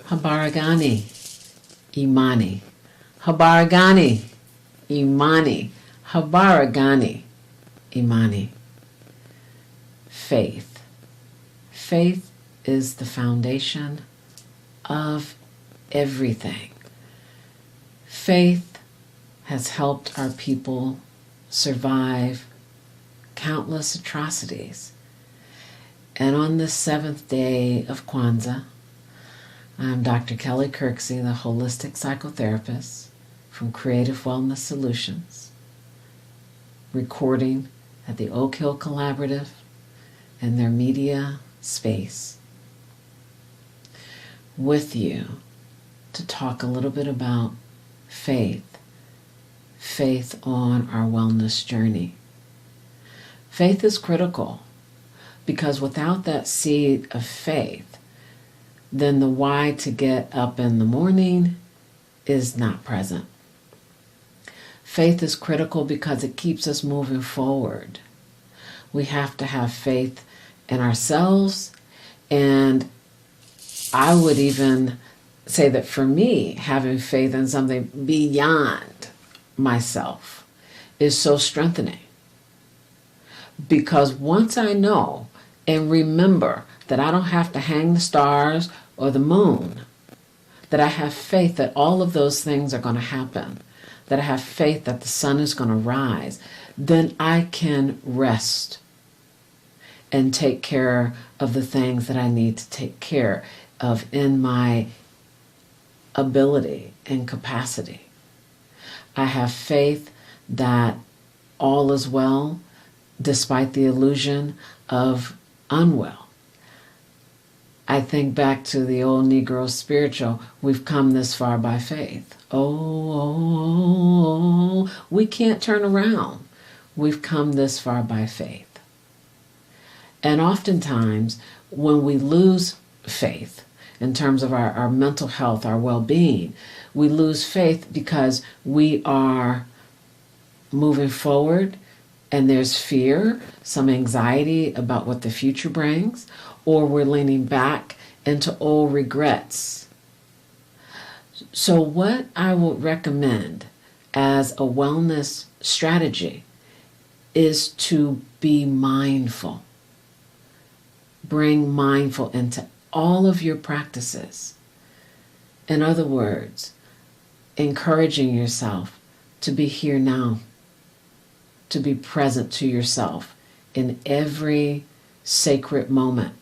Habaragani, Imani. Habaragani, Imani. Habaragani, Imani. Faith. Faith is the foundation of everything. Faith has helped our people survive countless atrocities. And on the seventh day of Kwanzaa, I'm Dr. Kelly Kirksey, the holistic psychotherapist from Creative Wellness Solutions, recording at the Oak Hill Collaborative and their media space with you to talk a little bit about faith on our wellness journey. Faith is critical because without that seed of faith, then the why to get up in the morning is not present. Faith is critical because it keeps us moving forward. We have to have faith in ourselves, and I would even say that for me, having faith in something beyond myself is so strengthening. Because once I know and remember that I don't have to hang the stars or the moon, that I have faith that all of those things are going to happen, that I have faith that the sun is going to rise, then I can rest and take care of the things that I need to take care of in my ability and capacity. I have faith that all is well despite the illusion of unwell. I think back to the old Negro spiritual, we've come this far by faith. Oh, we can't turn around. We've come this far by faith. And oftentimes, when we lose faith in terms of our mental health, our well-being, we lose faith because we are moving forward and there's fear, some anxiety about what the future brings, or we're leaning back into old regrets. So what I would recommend as a wellness strategy is to be mindful. Bring mindful into all of your practices. In other words, encouraging yourself to be here now, to be present to yourself in every sacred moment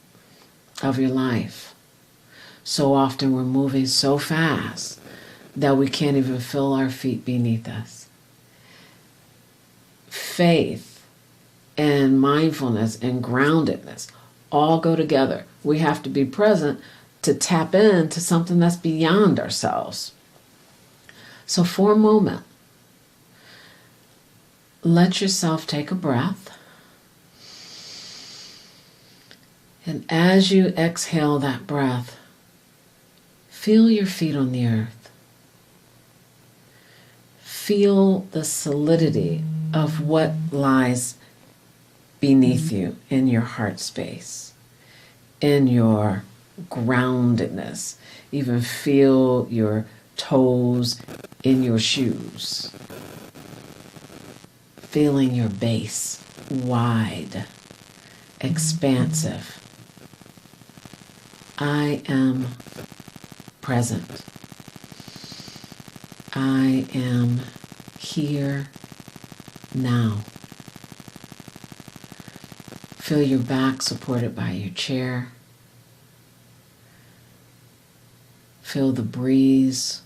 of your life. So often we're moving so fast that we can't even feel our feet beneath us. Faith and mindfulness and groundedness all go together. We have to be present to tap into something that's beyond ourselves. So for a moment, let yourself take a breath. And as you exhale that breath, feel your feet on the earth. Feel the solidity of what lies beneath you in your heart space, in your groundedness. Even feel your toes in your shoes. Feeling your base wide, expansive. I am present. I am here now. Feel your back supported by your chair. Feel the breeze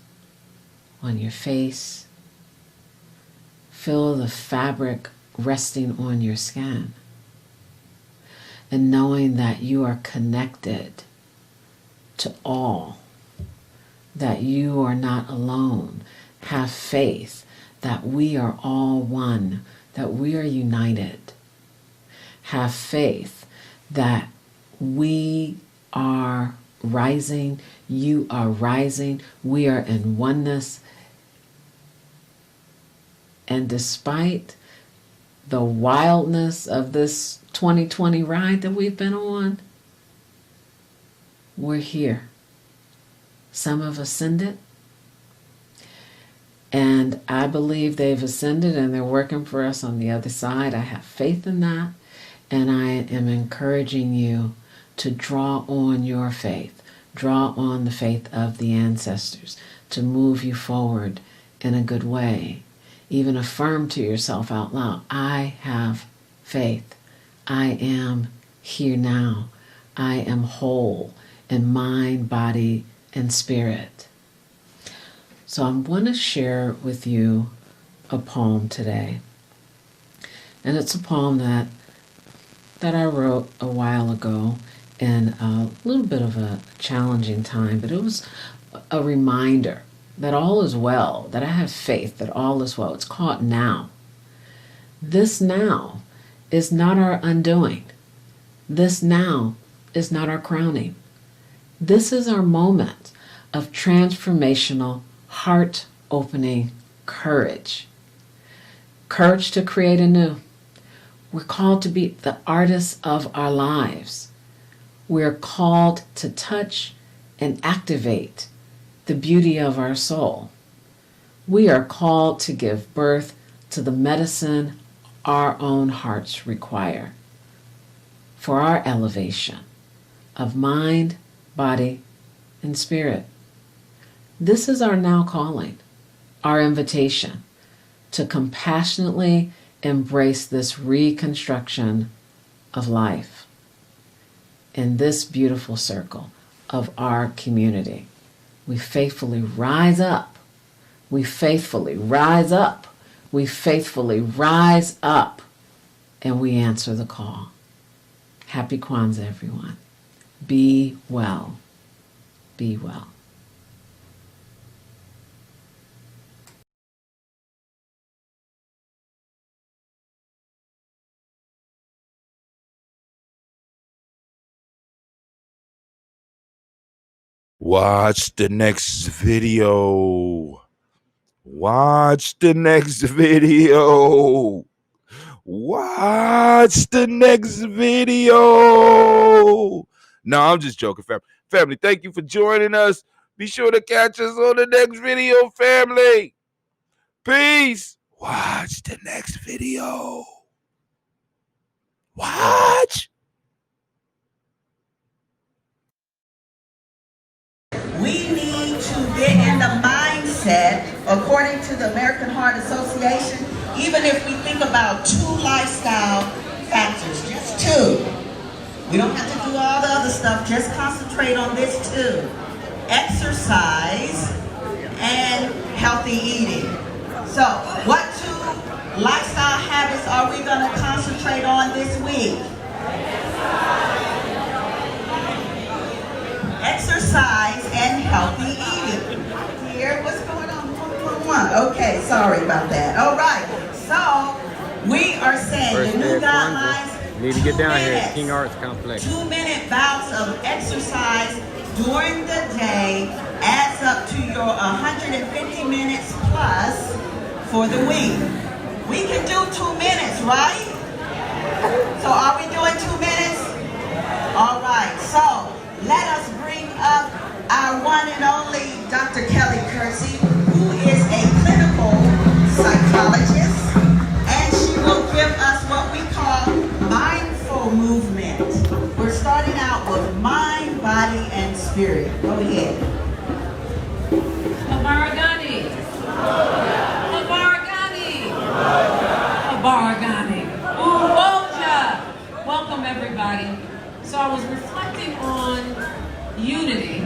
on your face. Feel the fabric resting on your skin. And knowing that you are connected to all, that you are not alone. Have faith that we are all one, that we are united. Have faith that we are rising, you are rising, we are in oneness. And despite the wildness of this 2020 ride that we've been on, we're here. Some have ascended, and I believe they've ascended and they're working for us on the other side. I have faith in that, and I am encouraging you to draw on your faith, draw on the faith of the ancestors to move you forward in a good way. Even affirm to yourself out loud, I have faith. I am here now. I am whole in mind, body, and spirit. So I'm going to share with you a poem today. And it's a poem that I wrote a while ago in a little bit of a challenging time, but it was a reminder that all is well, that I have faith that all is well. It's called Now. This now is not our undoing. This now is not our crowning. This is our moment of transformational, heart-opening courage. Courage to create anew. We're called to be the artists of our lives. We're called to touch and activate the beauty of our soul. We are called to give birth to the medicine our own hearts require for our elevation of mind, body, and spirit. This is our now calling, our invitation to compassionately embrace this reconstruction of life in this beautiful circle of our community. We faithfully rise up. We faithfully rise up. We faithfully rise up, and we answer the call. Happy Kwanzaa, everyone. Be well. Be well. Watch the next video. Watch the next video. Watch the next video. No, I'm just joking, family. Family, thank you for joining us. Be sure to catch us on the next video, family. Peace. Watch the next video. Watch. We need to get in the mindset, according to the American Heart Association, even if we think about 2 lifestyle factors, just 2. We don't have to do all the other stuff, just concentrate on this 2. Exercise and healthy eating. So, what 2 lifestyle habits are we going to concentrate on this week? Exercise and healthy eating. Here, what's going on? 1.1. Okay, sorry about that. All right, so we are saying First the new day of guidelines. Kwanzaa. Need to get down here at King Arts Complex. 2-minute bouts of exercise during the day adds up to your 150 minutes plus for the week. We can do 2 minutes, right? So are we doing 2 minutes? All right, so let us bring up our one and only Dr. Kelly Kersey, who is a clinical psychologist, and she will give us what we call mindful movement. We're starting out with mind, body, and spirit. Go ahead. Abaragani. Abaragani. Abaragani. Uwoja. Welcome, everybody. So I was reflecting on unity,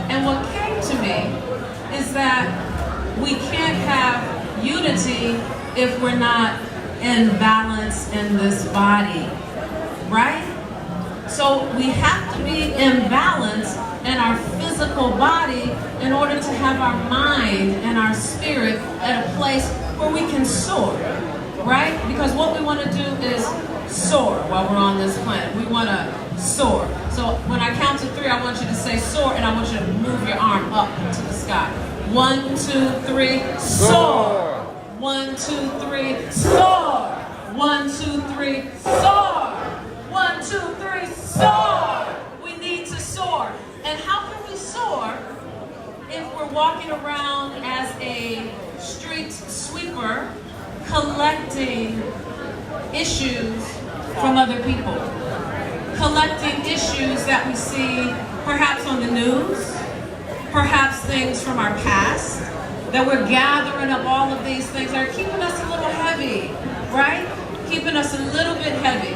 and what came to me is that we can't have unity if we're not in balance in this body, right? So we have to be in balance in our physical body in order to have our mind and our spirit at a place where we can soar, right? Because what we want to do is soar while we're on this planet. We want to soar. So when I count to 3, I want you to say soar, and I want you to move your arm up into the sky. 1, 2, 3, soar. 1, 2, 3, soar. 1, 2, 3, soar. 1, 2, 3, soar. We need to soar. And how can we soar if we're walking around as a street sweeper collecting issues from other people, collecting issues that we see perhaps on the news, perhaps things from our past, that we're gathering up all of these things that are keeping us a little heavy, right? Keeping us a little bit heavy.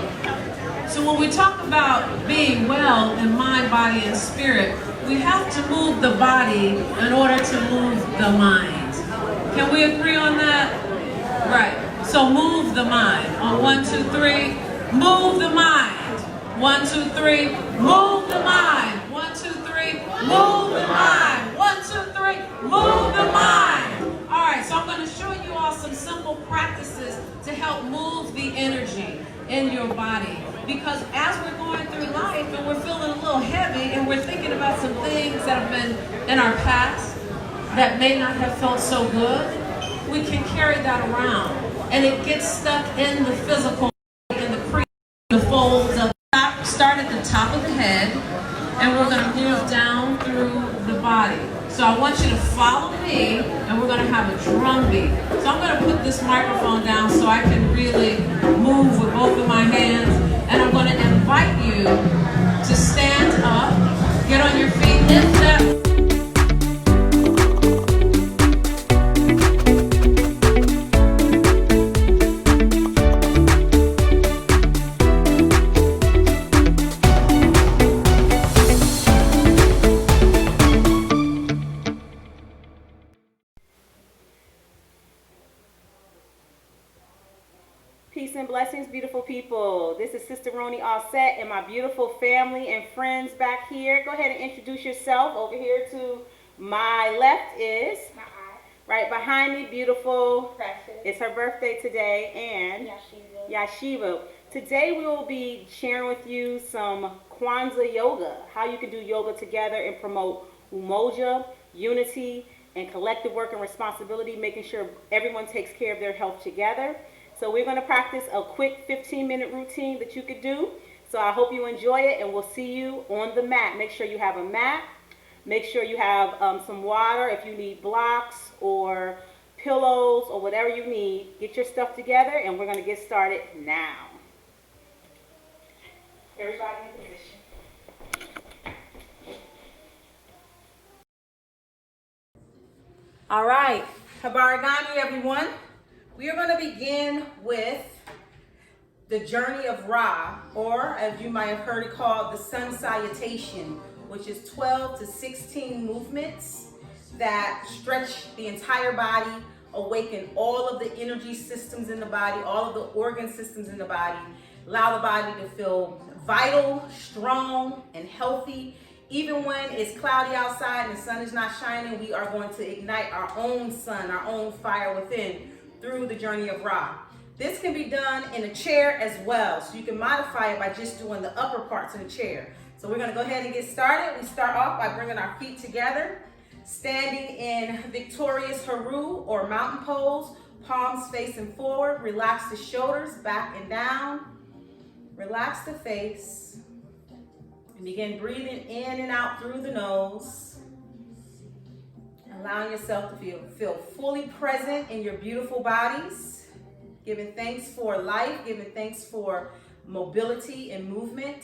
So when we talk about being well in mind, body, and spirit, we have to move the body in order to move the mind. Can we agree on that? Right. So move the mind. On 1, 2, 3, move the mind. 1, 2, 3, move the mind. 1, 2, 3, move the mind. 1, 2, 3, move the mind. All right, so I'm going to show you all some simple practices to help move the energy in your body. Because as we're going through life and we're feeling a little heavy and we're thinking about some things that have been in our past that may not have felt so good, we can carry that around. And it gets stuck in the physical, in the folds of the start at the top of the head, and we're going to move down through the body. So I want you to follow me, and we're going to have a drum beat. So I'm going to put this microphone down so I can really move with both of my hands, and I'm going to invite you to stand up, get on your feet, lift that. Peace and blessings, beautiful people. This is Sister Roni Offset and my beautiful family and friends back here. Go ahead and introduce yourself. Over here to my left is, right behind me, beautiful Precious. It's her birthday today, and Yashiva. Today we will be sharing with you some Kwanzaa yoga, how you can do yoga together and promote umoja, unity, and collective work and responsibility, making sure everyone takes care of their health together. So we're going to practice a quick 15-minute routine that you could do. So I hope you enjoy it, and we'll see you on the mat. Make sure you have a mat. Make sure you have some water if you need blocks or pillows or whatever you need. Get your stuff together, and we're going to get started now. Everybody in position. All right. Habarigani, everyone. We are going to begin with the journey of Ra, or as you might have heard it called, the sun salutation, which is 12 to 16 movements that stretch the entire body, awaken all of the energy systems in the body, all of the organ systems in the body, allow the body to feel vital, strong, and healthy. Even when it's cloudy outside and the sun is not shining, we are going to ignite our own sun, our own fire within, through the journey of Ra. This can be done in a chair as well, so you can modify it by just doing the upper parts in the chair. So we're going to go ahead and get started. We start off by bringing our feet together, standing in victorious Haru or mountain pose, palms facing forward. Relax the shoulders back and down. Relax the face. And begin breathing in and out through the nose. Allowing yourself to feel fully present in your beautiful bodies. Giving thanks for life, giving thanks for mobility and movement.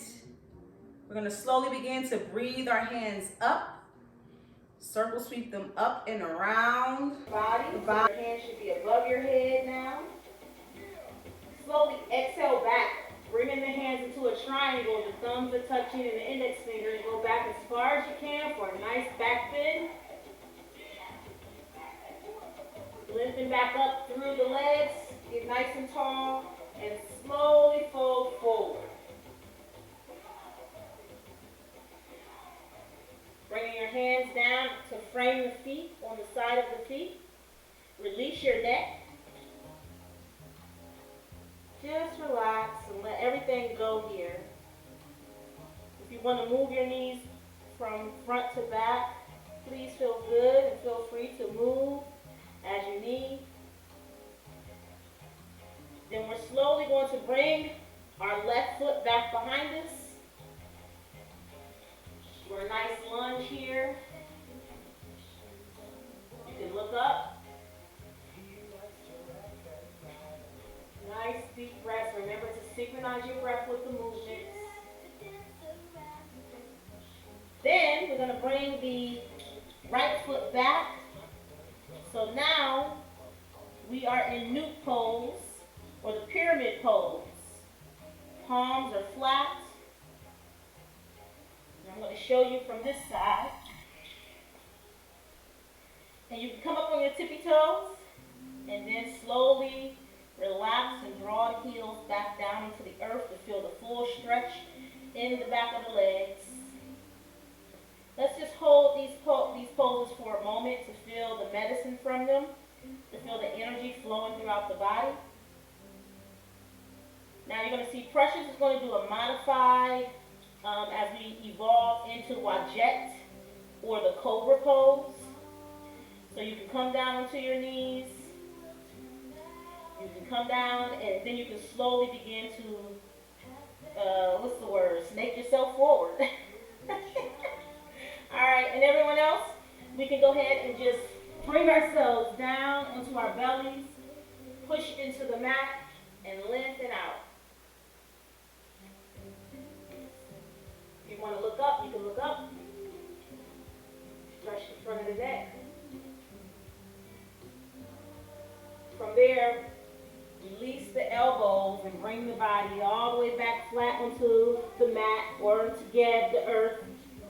We're going to slowly begin to breathe our hands up. Circle sweep them up and around the body. Your hands should be above your head now. Slowly exhale back, bringing the hands into a triangle. The thumbs are touching and the index fingers. Go back as far as you can for a nice back bend. Lifting back up through the legs, get nice and tall, and slowly fold forward. Bringing your hands down to frame the feet on the side of the feet. Release your neck. Just relax and let everything go here. If you want to move your knees from front to back, please feel good and feel free to move as you need. Then we're slowly going to bring our left foot back behind us. We're a nice lunge here. deep breaths. Remember to synchronize your breath with the movements. Then we're going to bring the right foot back. So now we are in newt pose or the pyramid pose. Palms are flat. And I'm going to show you from this side. And you can come up on your tippy toes and then slowly relax and draw the heels back down into the earth to feel the full stretch in the back of the legs. Let's just hold these poses for a moment to feel the medicine from them, to feel the energy flowing throughout the body. Now you're going to see Precious is going to do a modified as we evolve into Wajette or the Cobra pose. So you can come down onto your knees. You can come down and then you can slowly begin to, snake yourself forward. All right, and everyone else, we can go ahead and just bring ourselves down onto our bellies, push into the mat, and lengthen out. If you want to look up, you can look up. Stretch the front of the neck. From there, release the elbows and bring the body all the way back flat onto the mat or to gab the earth.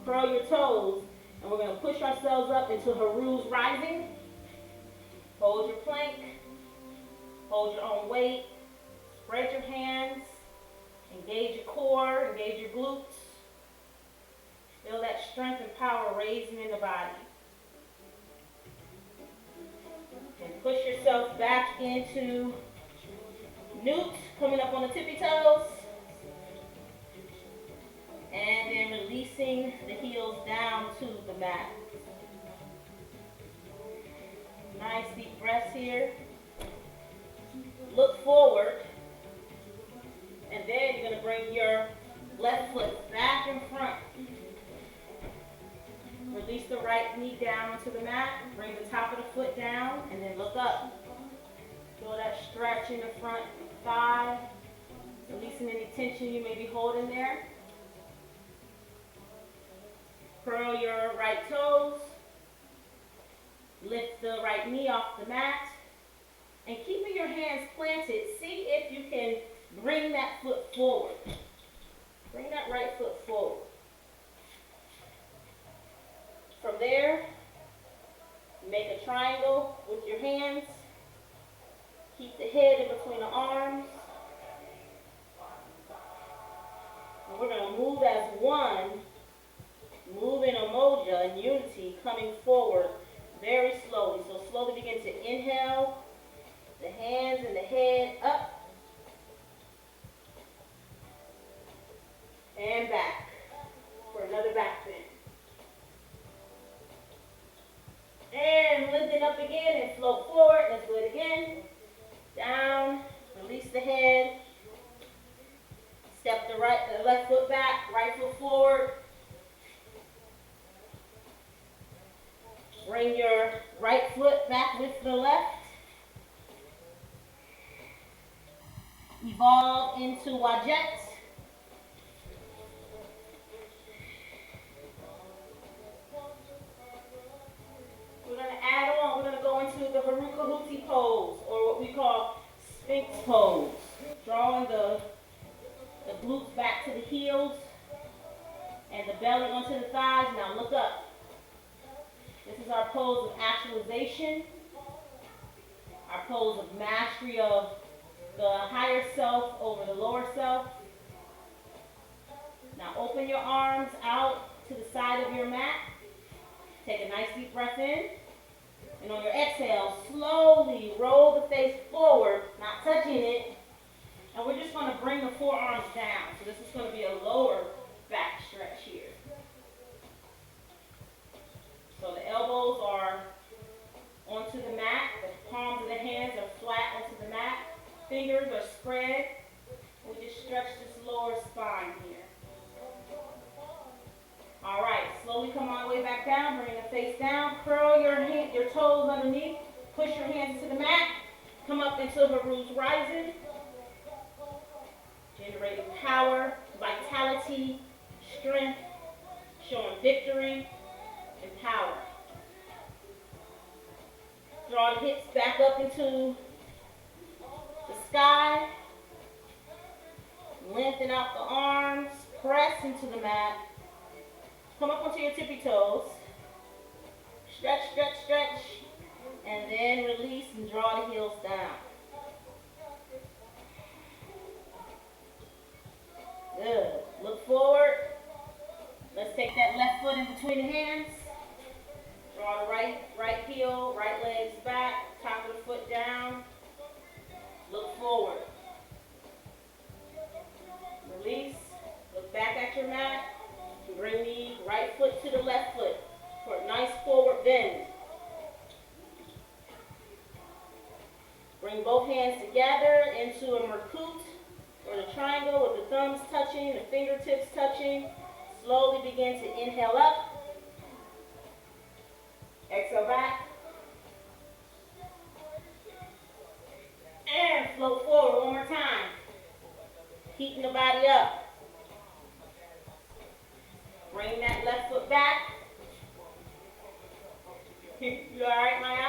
Curl your toes, and we're going to push ourselves up into Haru's rising. Hold your plank. Hold your own weight. Spread your hands. Engage your core. Engage your glutes. Feel that strength and power raising in the body. And push yourself back into newt, coming up on the tippy toes. And then releasing the heels down to the mat. Nice deep breaths here. Look forward. And then you're going to bring your left foot back in front. Release the right knee down onto the mat. Bring the top of the foot down and then look up. Feel that stretch in the front thigh. Releasing any tension you may be holding there. Curl your right toes. Lift the right knee off the mat. And keeping your hands planted, see if you can bring that foot forward. Bring that right foot forward. From there, make a triangle with your hands. Keep the head in between the arms. And we're going to move as one. Move in umoja in unity, coming forward very slowly. So slowly begin to inhale, the hands and the head up, and back for another back bend. And lifting up again and float forward. Let's do it again. Down, release the head, step the left foot back, right foot forward. Bring your right foot back with the left. Evolve into Wajette. We're going to add on, we're going to go into the Harukahuti pose, or what we call Sphinx pose. Drawing the glutes back to the heels and the belly onto the thighs. Now look up. This is our pose of actualization, our pose of mastery of the higher self over the lower self. Now open your arms out to the side of your mat. Take a nice deep breath in. And on your exhale, slowly roll the face forward, not touching it. And we're just going to bring the forearms down. So this is going to be a lower back stretch here. So the elbows are onto the mat. The palms of the hands are flat onto the mat. Fingers are spread. We just stretch this lower spine here. All right, slowly come all the way back down. Bring the face down. Curl your toes underneath. Push your hands to the mat. Come up into Haru's rising. power, vitality, strength, showing victory and power. Draw the hips back up into the sky. Lengthen out the arms. Press into the mat. Come up onto your tippy toes. Stretch, stretch, stretch. And then release and draw the heels down. Good. Look forward. Let's take that left foot in between the hands. Draw the right heel, right legs back, top of the foot down. Look forward. Release. Look back at your mat. Bring the right foot to the left foot for a nice forward bend. Bring both hands together into a Merkut or the triangle with the thumbs touching, the fingertips touching. Slowly begin to inhale up. Exhale back. And float forward one more time. Heating the body up. Bring that left foot back. You all right, Maya?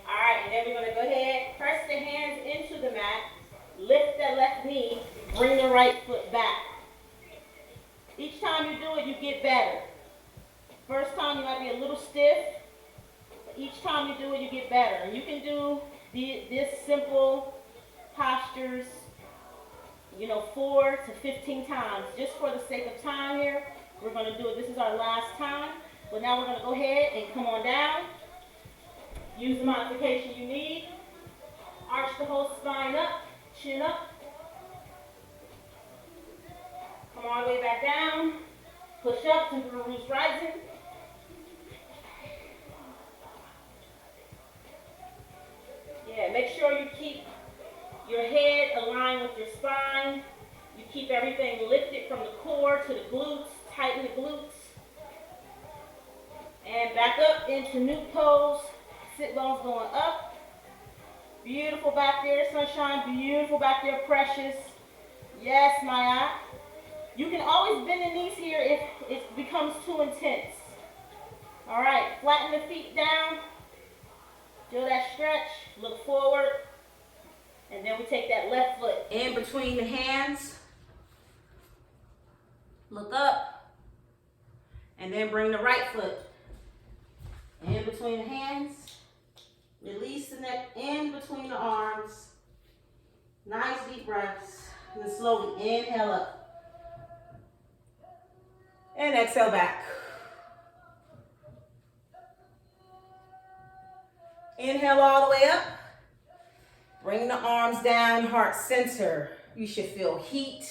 All right, and then we're going to go ahead, press the hands into the mat, lift that left knee, bring the right foot back. Each time you do it, you get better. First time you might be a little stiff, but each time you do it, you get better. And you can do this simple postures, 4 to 15 times. Just for the sake of time here, we're going to do it. This is our last time. But now we're going to go ahead and come on down. Use the modification you need. Arch the whole spine up, chin up. Come all the way back down. Push up, temporal roots rising. Yeah, make sure you keep your head aligned with your spine. You keep everything lifted from the core to the glutes. Tighten the glutes. And back up into new pose. Sit bones going up. Beautiful back there, sunshine. Beautiful back there, precious. Yes, Maya. You can always bend the knees here if it becomes too intense. All right, flatten the feet down. Feel that stretch. Look forward. And then we take that left foot in between the hands. Look up. And then bring the right foot in between the hands. Release the neck in between the arms. Nice deep breaths. And then slowly inhale up. And exhale back. Inhale all the way up. Bring the arms down, heart center. You should feel heat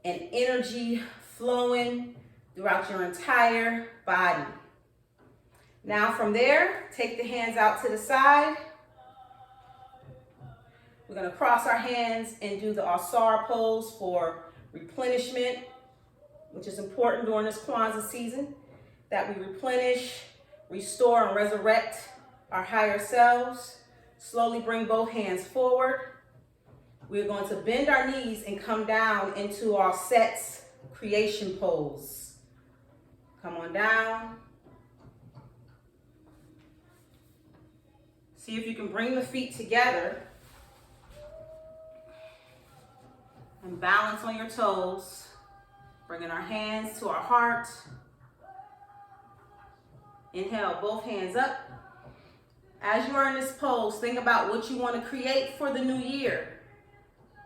and energy flowing throughout your entire body. Now from there, take the hands out to the side. We're going to cross our hands and do the Asar pose for replenishment, which is important during this Kwanzaa season, that we replenish, restore, and resurrect our higher selves. Slowly bring both hands forward. We're going to bend our knees and come down into our sets creation pose. Come on down. See if you can bring the feet together and balance on your toes. Bringing our hands to our heart. Inhale, both hands up. As you are in this pose, think about what you want to create for the new year.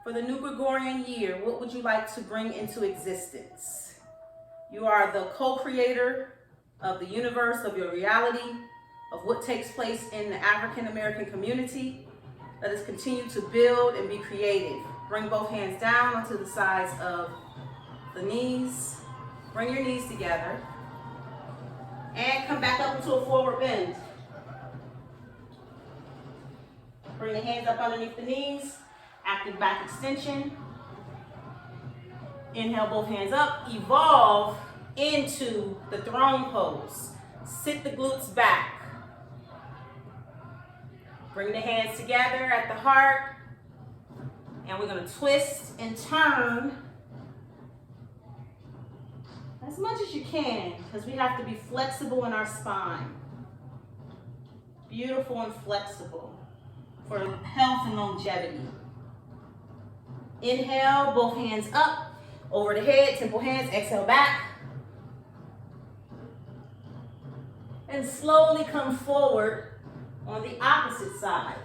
For the new Gregorian year, what would you like to bring into existence? You are the co-creator of the universe, of your reality, of what takes place in the African American community. Let us continue to build and be creative. Bring both hands down onto the sides of the knees. Bring your knees together. And come back up into a forward bend. Bring the hands up underneath the knees. Active back extension. Inhale, both hands up. Evolve into the throne pose. Sit the glutes back. Bring the hands together at the heart. And we're gonna twist and turn as much as you can, because we have to be flexible in our spine. Beautiful and flexible for health and longevity. Inhale, both hands up, over the head, temple hands, exhale back. And slowly come forward on the opposite side.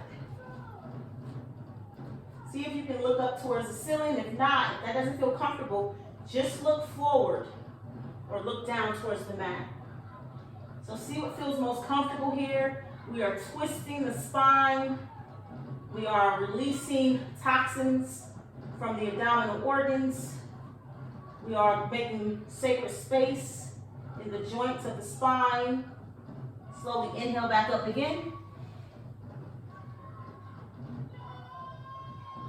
See if you can look up towards the ceiling. If not, if that doesn't feel comfortable, just look forward or look down towards the mat. So see what feels most comfortable here. We are twisting the spine. We are releasing toxins from the abdominal organs. We are making sacred space in the joints of the spine. Slowly inhale back up again.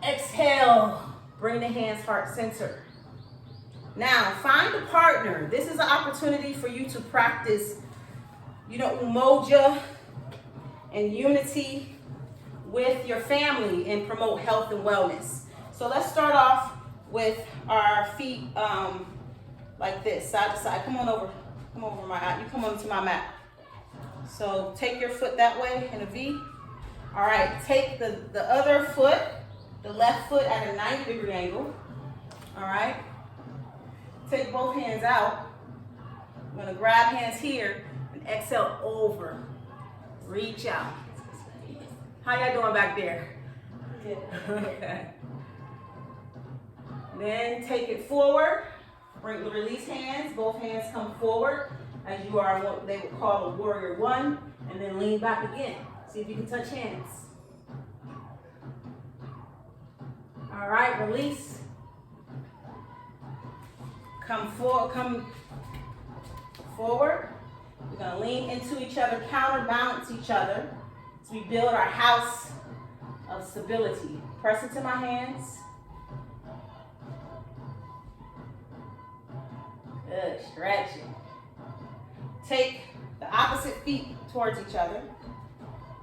Exhale, bring the hands heart center. Now, find a partner. This is an opportunity for you to practice, umoja and unity with your family and promote health and wellness. So let's start off with our feet like this, side to side. Come over you come onto my mat. So take your foot that way in a V. All right, take the other foot, the left foot at a 90-degree angle. All right, take both hands out. I'm gonna grab hands here and exhale over. Reach out. How y'all doing back there? Good. Okay. Then take it forward. Release hands. Both hands come forward as you are what they would call a warrior one, and then lean back again. See if you can touch hands. All right, release. Come forward. We're gonna lean into each other, counterbalance each other as we build our house of stability. Press into my hands. Good, stretching. Take the opposite feet towards each other.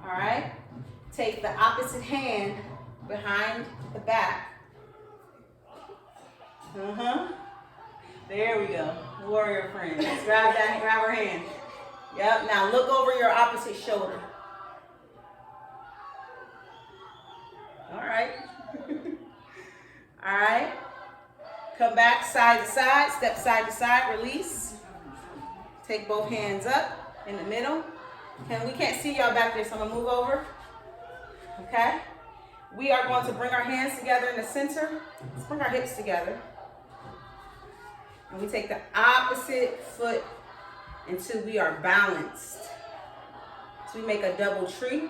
All right. Take the opposite hand behind the back. There we go. Warrior friend. Let's grab her hand. Yep. Now look over your opposite shoulder. All right. All right. Come back side to side. Step side to side. Release. Take both hands up in the middle. We can't see y'all back there, so I'm gonna move over. Okay. We are going to bring our hands together in the center. Let's bring our hips together. And we take the opposite foot until we are balanced. So we make a double tree.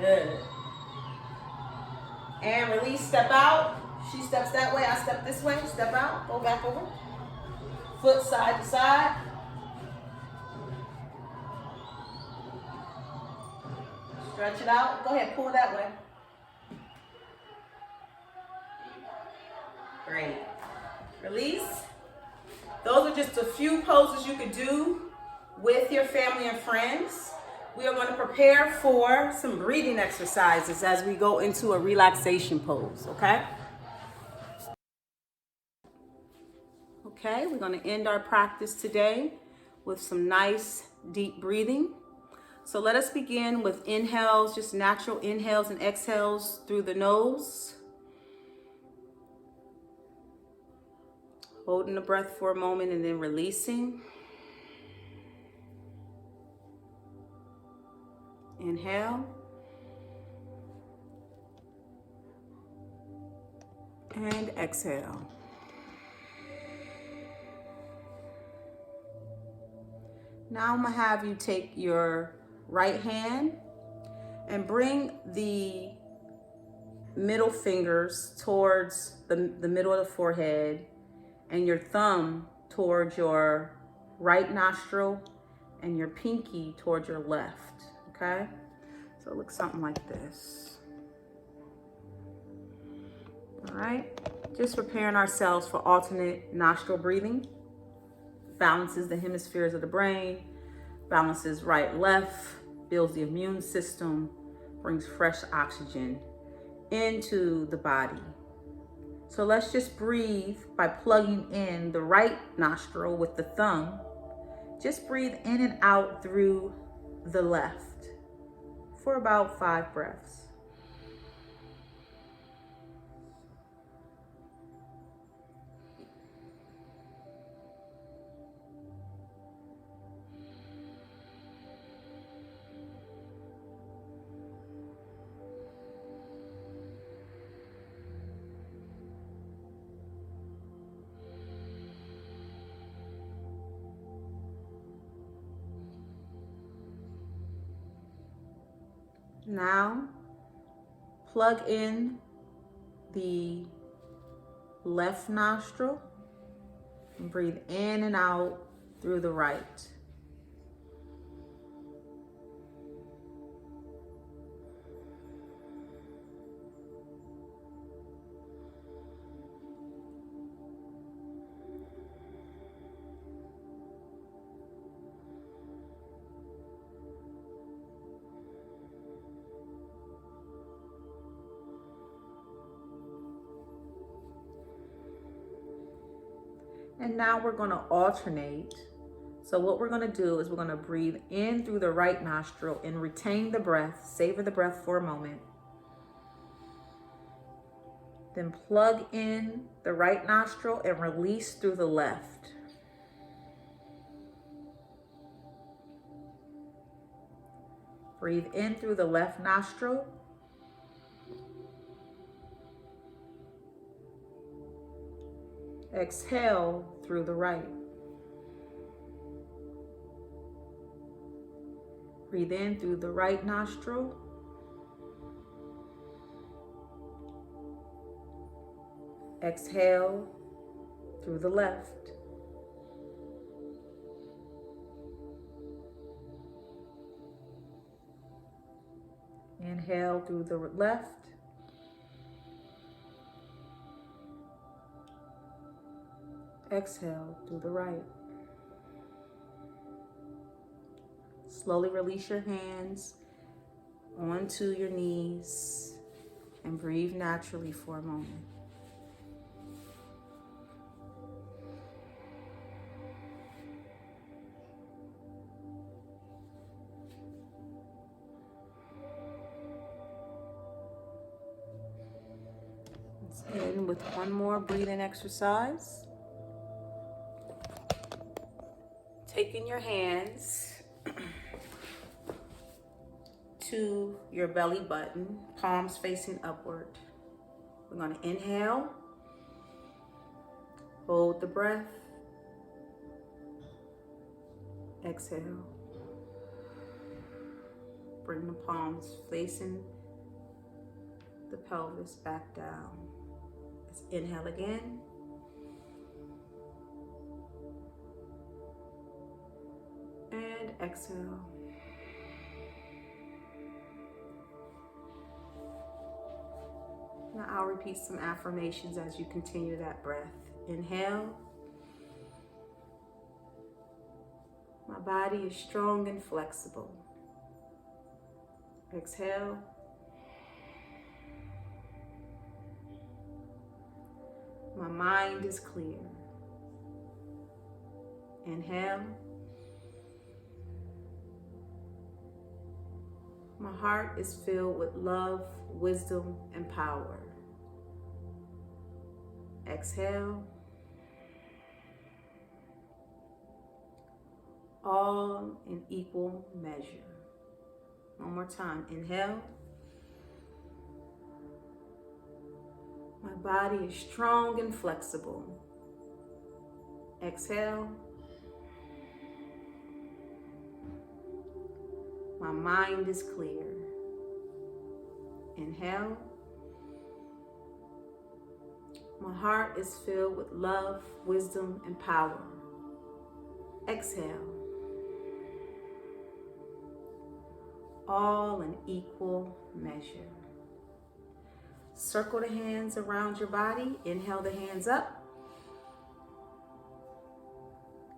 Good. And release, step out. She steps that way, I step this way. Step out, go back over. Foot side to side. Stretch it out. Go ahead, pull that way. Great. Release. Those are just a few poses you could do with your family and friends. We are going to prepare for some breathing exercises as we go into a relaxation pose, okay? Okay, we're going to end our practice today with some nice deep breathing. So let us begin with inhales, just natural inhales and exhales through the nose. Holding the breath for a moment and then releasing. Inhale. And exhale. Now I'm going to have you take your right hand and bring the middle fingers towards the middle of the forehead and your thumb towards your right nostril and your pinky towards your left, okay? So it looks something like this. All right, just preparing ourselves for alternate nostril breathing. Balances the hemispheres of the brain, balances right, left, builds the immune system, brings fresh oxygen into the body. So let's just breathe by plugging in the right nostril with the thumb. Just breathe in and out through the left for about 5 breaths. Now, plug in the left nostril and breathe in and out through the right. And now we're going to alternate. So what we're going to do is we're going to breathe in through the right nostril and retain the breath. Savor the breath for a moment. Then plug in the right nostril and release through the left. Breathe in through the left nostril. Exhale through the right. Breathe in through the right nostril. Exhale through the left. Inhale through the left. Exhale through the right. Slowly release your hands onto your knees and breathe naturally for a moment. Let's end with one more breathing exercise. Taking your hands to your belly button, palms facing upward. We're going to inhale, hold the breath, exhale. Bring the palms facing the pelvis back down. Let's inhale again. And exhale. Now I'll repeat some affirmations as you continue that breath. Inhale. My body is strong and flexible. Exhale. My mind is clear. Inhale. My heart is filled with love, wisdom, and power. Exhale. All in equal measure. One more time. Inhale. My body is strong and flexible. Exhale. My mind is clear. Inhale. My heart is filled with love, wisdom, and power. Exhale. All in equal measure. Circle the hands around your body. Inhale the hands up.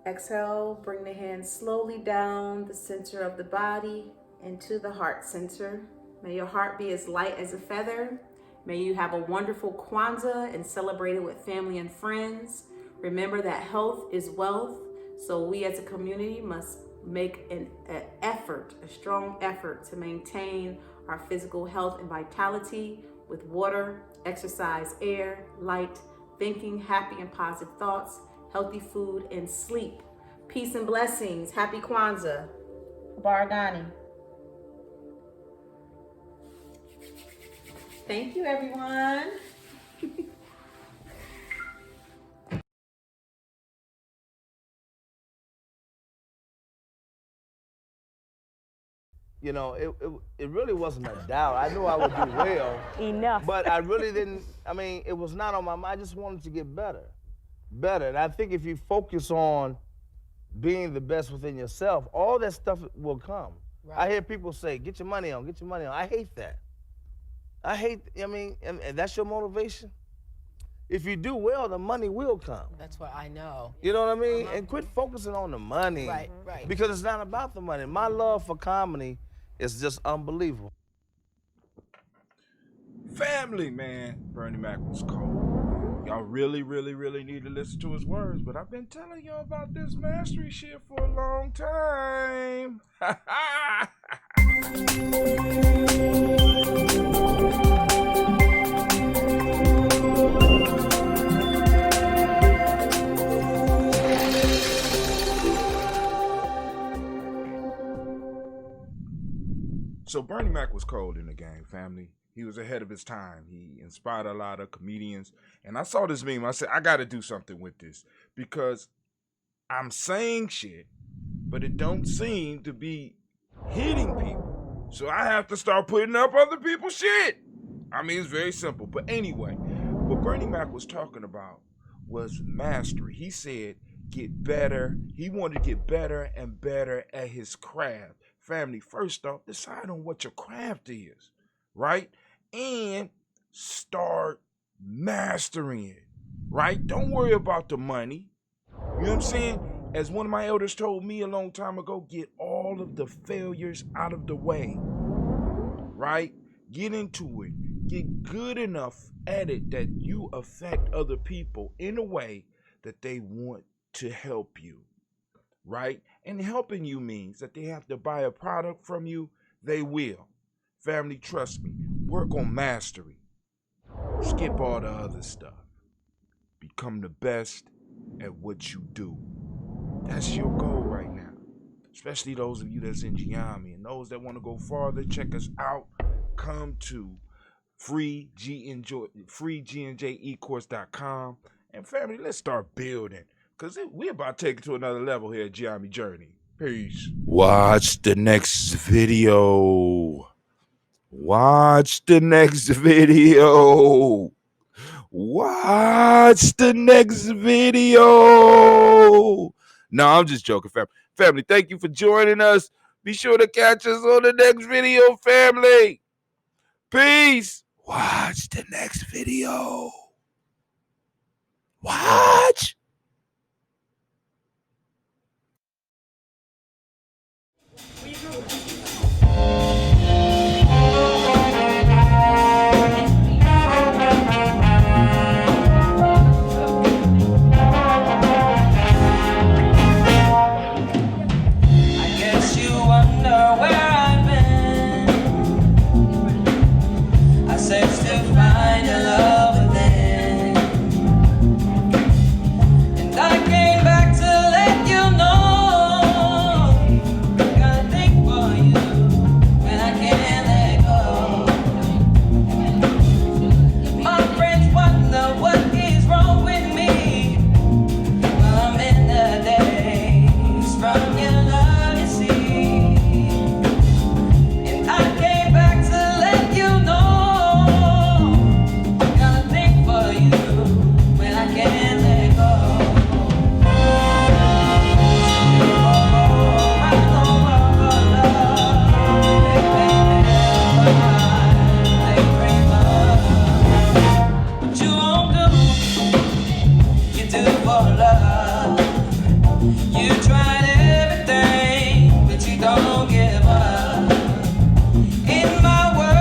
Exhale, bring the hands slowly down the center of the body into the heart center. May your heart be as light as a feather. May you have a wonderful Kwanzaa and celebrate it with family and friends. Remember that health is wealth, so we as a community must make an effort, a strong effort to maintain our physical health and vitality with water, exercise, air, light, thinking, happy and positive thoughts, healthy food, and sleep. Peace and blessings. Happy Kwanzaa. Baragani. Thank you, everyone. You know, it really wasn't a doubt. I knew I would do well. Enough. But I really didn't, I mean, it was not on my mind. I just wanted to get better. And I think if you focus on being the best within yourself, all that stuff will come. Right. I hear people say, get your money on. I hate that. And that's your motivation? If you do well, the money will come. That's what I know. You know what I mean? And quit focusing on the money. Right. Because it's not about the money. My love for comedy is just unbelievable. Family, man. Bernie Mac was cold. Y'all really, really, really need to listen to his words, but I've been telling y'all about this mastery shit for a long time. So Bernie Mac was cold in the game, family. He was ahead of his time. He inspired a lot of comedians. And I saw this meme. I said, I got to do something with this because I'm saying shit, but it don't seem to be hitting people. So I have to start putting up other people's shit. I mean, it's very simple. But anyway, what Bernie Mac was talking about was mastery. He said, get better. He wanted to get better and better at his craft. Family, first off, decide on what your craft is, right? And start mastering it, right? Don't worry about the money. You know what I'm saying? As one of my elders told me a long time ago, get all of the failures out of the way, right? Get into it. Get good enough at it that you affect other people in a way that they want to help you, right? And helping you means that they have to buy a product from you. They will. Family, trust me. Work on mastery. Skip all the other stuff. Become the best at what you do. That's your goal right now. Especially those of you that's in Gye-Nyame and those that want to go farther. Check us out. Come to freegnjecourse.com. And family, let's start building. Because we're about to take it to another level here at Gye-Nyame Journey. Peace. Watch the next video. Watch the next video. Watch the next video. No, I'm just joking, family. Family, thank you for joining us. Be sure to catch us on the next video, family. Peace. Watch the next video. Watch. In my world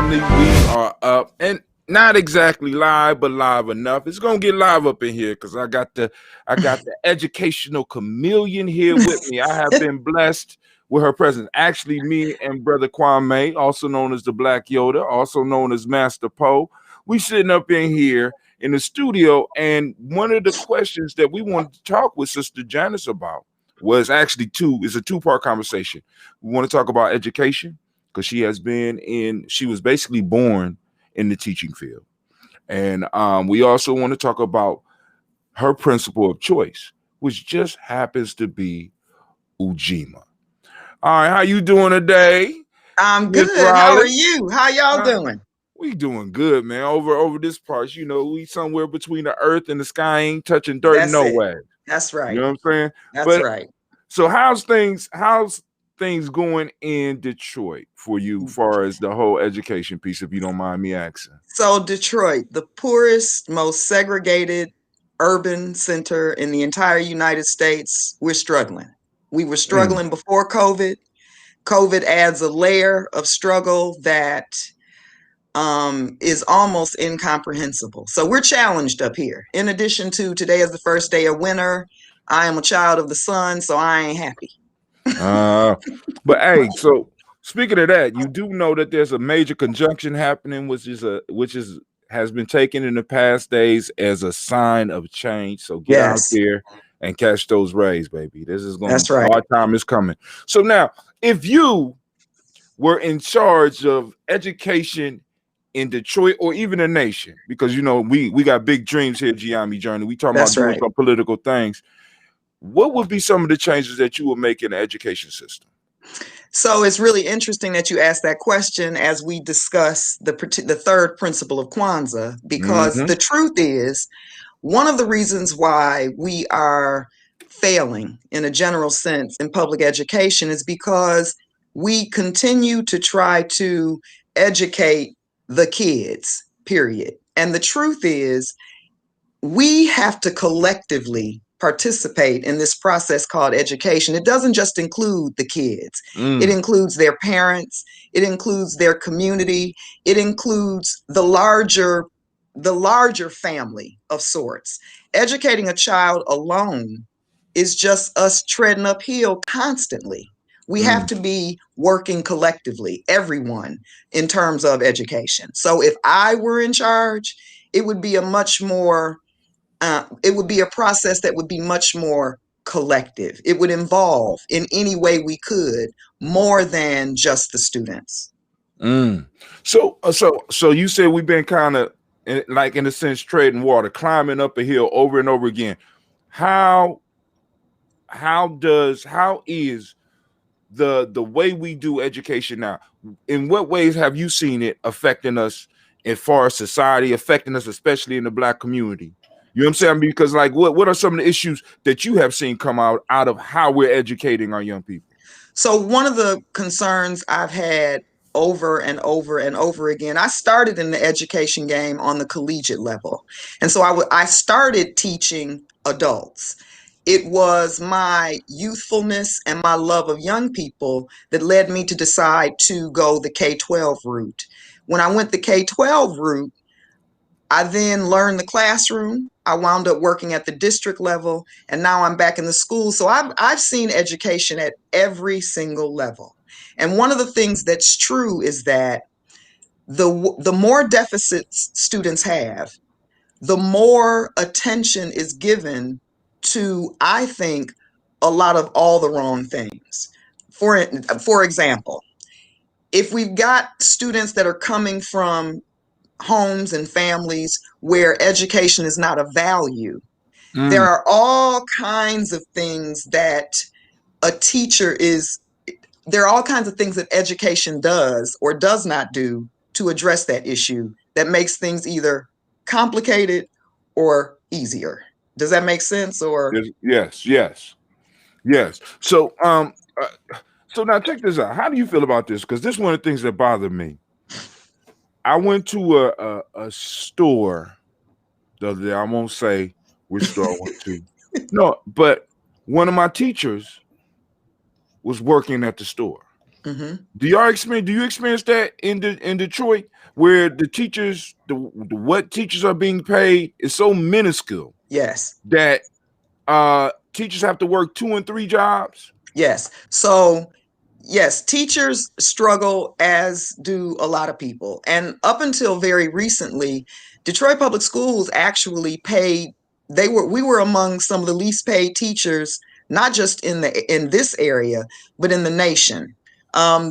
family, we are up and not exactly live, but live enough. It's gonna get live up in here because I got the educational chameleon here with me. I have been blessed with her presence. Actually, me and brother Kwame, also known as the Black Yoda, also known as Master Poe, we sitting up in here in the studio, and one of the questions that we wanted to talk with Sister Janice about was actually it's a two-part conversation. We want to talk about education because she was basically born in the teaching field. And we also want to talk about her principle of choice, which just happens to be Ujima. All right, how you doing today? I'm Miss good. How are Raleigh? you? How y'all doing? We doing good, man. Over this part, we somewhere between the earth and the sky, ain't touching dirt That's it. nowhere. That's right. You know what I'm saying? That's right. So how's things going in Detroit for you as far as the whole education piece, if you don't mind me asking? So Detroit, the poorest, most segregated urban center in the entire United States, we're struggling. We were struggling before COVID. COVID adds a layer of struggle that is almost incomprehensible. So we're challenged up here. In addition to today is the first day of winter, I am a child of the sun, so I ain't happy. But hey, so speaking of that, you do know that there's a major conjunction happening, which has been taken in the past days as a sign of change. So get out there and catch those rays, baby. This is going to right. Our time is coming. So now, if you were in charge of education in Detroit or even a nation, because we got big dreams here, Gye-Nyame Journey. We talking about doing some political things. What would be some of the changes that you would make in the education system? So it's really interesting that you asked that question as we discuss the third principle of Kwanzaa, because the truth is, one of the reasons why we are failing in a general sense in public education is because we continue to try to educate the kids, period. And the truth is, we have to collectively participate in this process called education. It doesn't just include the kids. It includes their parents. It includes their community. It includes the larger family of sorts. Educating a child alone is just us treading uphill constantly. We have to be working collectively, everyone, in terms of education. So if I were in charge, it would be a process that would be much more collective. It would involve, in any way we could, more than just the students. So you said we've been kind of, like, in a sense, treading water, climbing up a hill over and over again. How is the way we do education now? In what ways have you seen it affecting us as far as society, affecting us especially in the Black community? You know what I'm saying? Because, like, what are some of the issues that you have seen come out of how we're educating our young people? So one of the concerns I've had over and over and over again, I started in the education game on the collegiate level. And so I started teaching adults. It was my youthfulness and my love of young people that led me to decide to go the K-12 route. When I went the K-12 route, I then learned the classroom. I wound up working at the district level, and now I'm back in the school. So I've seen education at every single level. And one of the things that's true is that the more deficits students have, the more attention is given to, I think, a lot of all the wrong things. For example, if we've got students that are coming from homes and families where education is not a value, there are all kinds of things that education does or does not do to address that issue that makes things either complicated or easier. Does that make sense? Or Yes. So so now check this out. How do you feel about this? Because this is one of the things that bother me. I went to a store the other day. I won't say which store I went to. No, but one of my teachers was working at the store. Mm-hmm. Do you experience that in Detroit, where the teachers, what teachers are being paid is so minuscule Yes. that teachers have to work 2 and 3 jobs? Yes. So, yes, teachers struggle, as do a lot of people. And up until very recently, Detroit Public Schools actually paid, we were among some of the least paid teachers, not just in this area, but in the nation.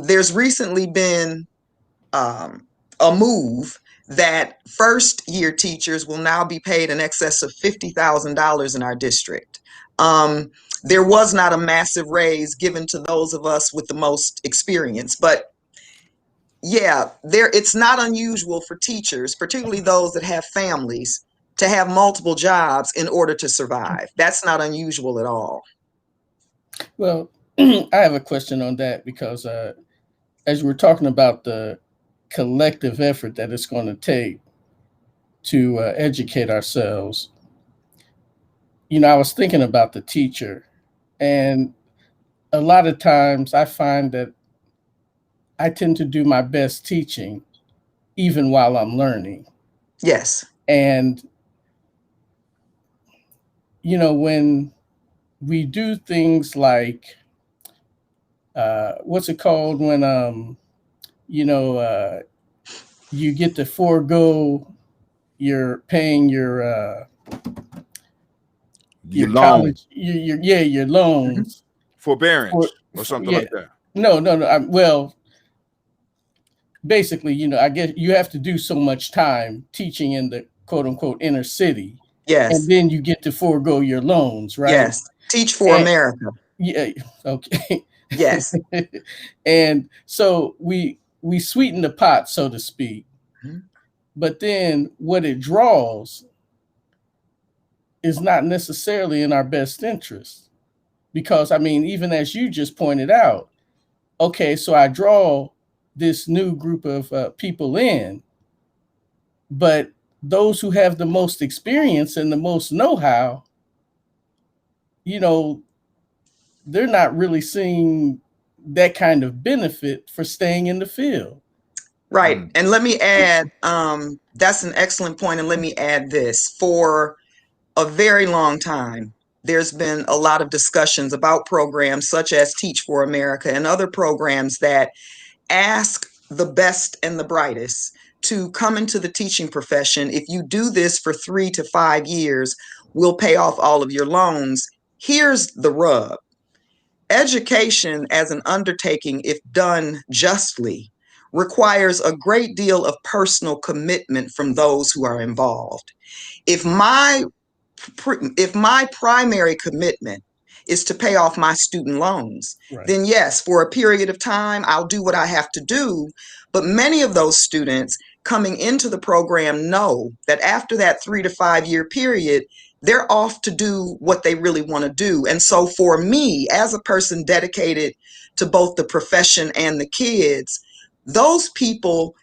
There's recently been a move that first year teachers will now be paid in excess of $50,000 in our district. There was not a massive raise given to those of us with the most experience, but yeah, it's not unusual for teachers, particularly those that have families, to have multiple jobs in order to survive. That's not unusual at all. Well, I have a question on that because as we're talking about the collective effort that it's going to take to educate ourselves, I was thinking about the teacher, and a lot of times I find that I tend to do my best teaching even while I'm learning. Yes. And, when we do things like, what's it called when, you get to forego your paying your Loan. college, your loans. Forbearance or something like that. No. Well, basically, I guess you have to do so much time teaching in the quote unquote inner city. Yes. And then you get to forego your loans, right? Yes. Teach for America. Yeah. Okay. Yes. And so we sweeten the pot, so to speak. Mm-hmm. But then what it draws is not necessarily in our best interest. Because, even as you just pointed out, okay, so I draw this new group of people in, but those who have the most experience and the most know-how, they're not really seeing that kind of benefit for staying in the field. Right. And let me add, that's an excellent point. And let me add this. For a very long time, there's been a lot of discussions about programs such as Teach for America and other programs that ask the best and the brightest to come into the teaching profession. If you do this for 3 to 5 years, we'll pay off all of your loans. Here's the rub. Education as an undertaking, if done justly, requires a great deal of personal commitment from those who are involved. If my primary commitment is to pay off my student loans, right, then yes, for a period of time, I'll do what I have to do. But many of those students coming into the program know that after that 3 to 5 year period, they're off to do what they really want to do. And so for me, as a person dedicated to both the profession and the kids, those people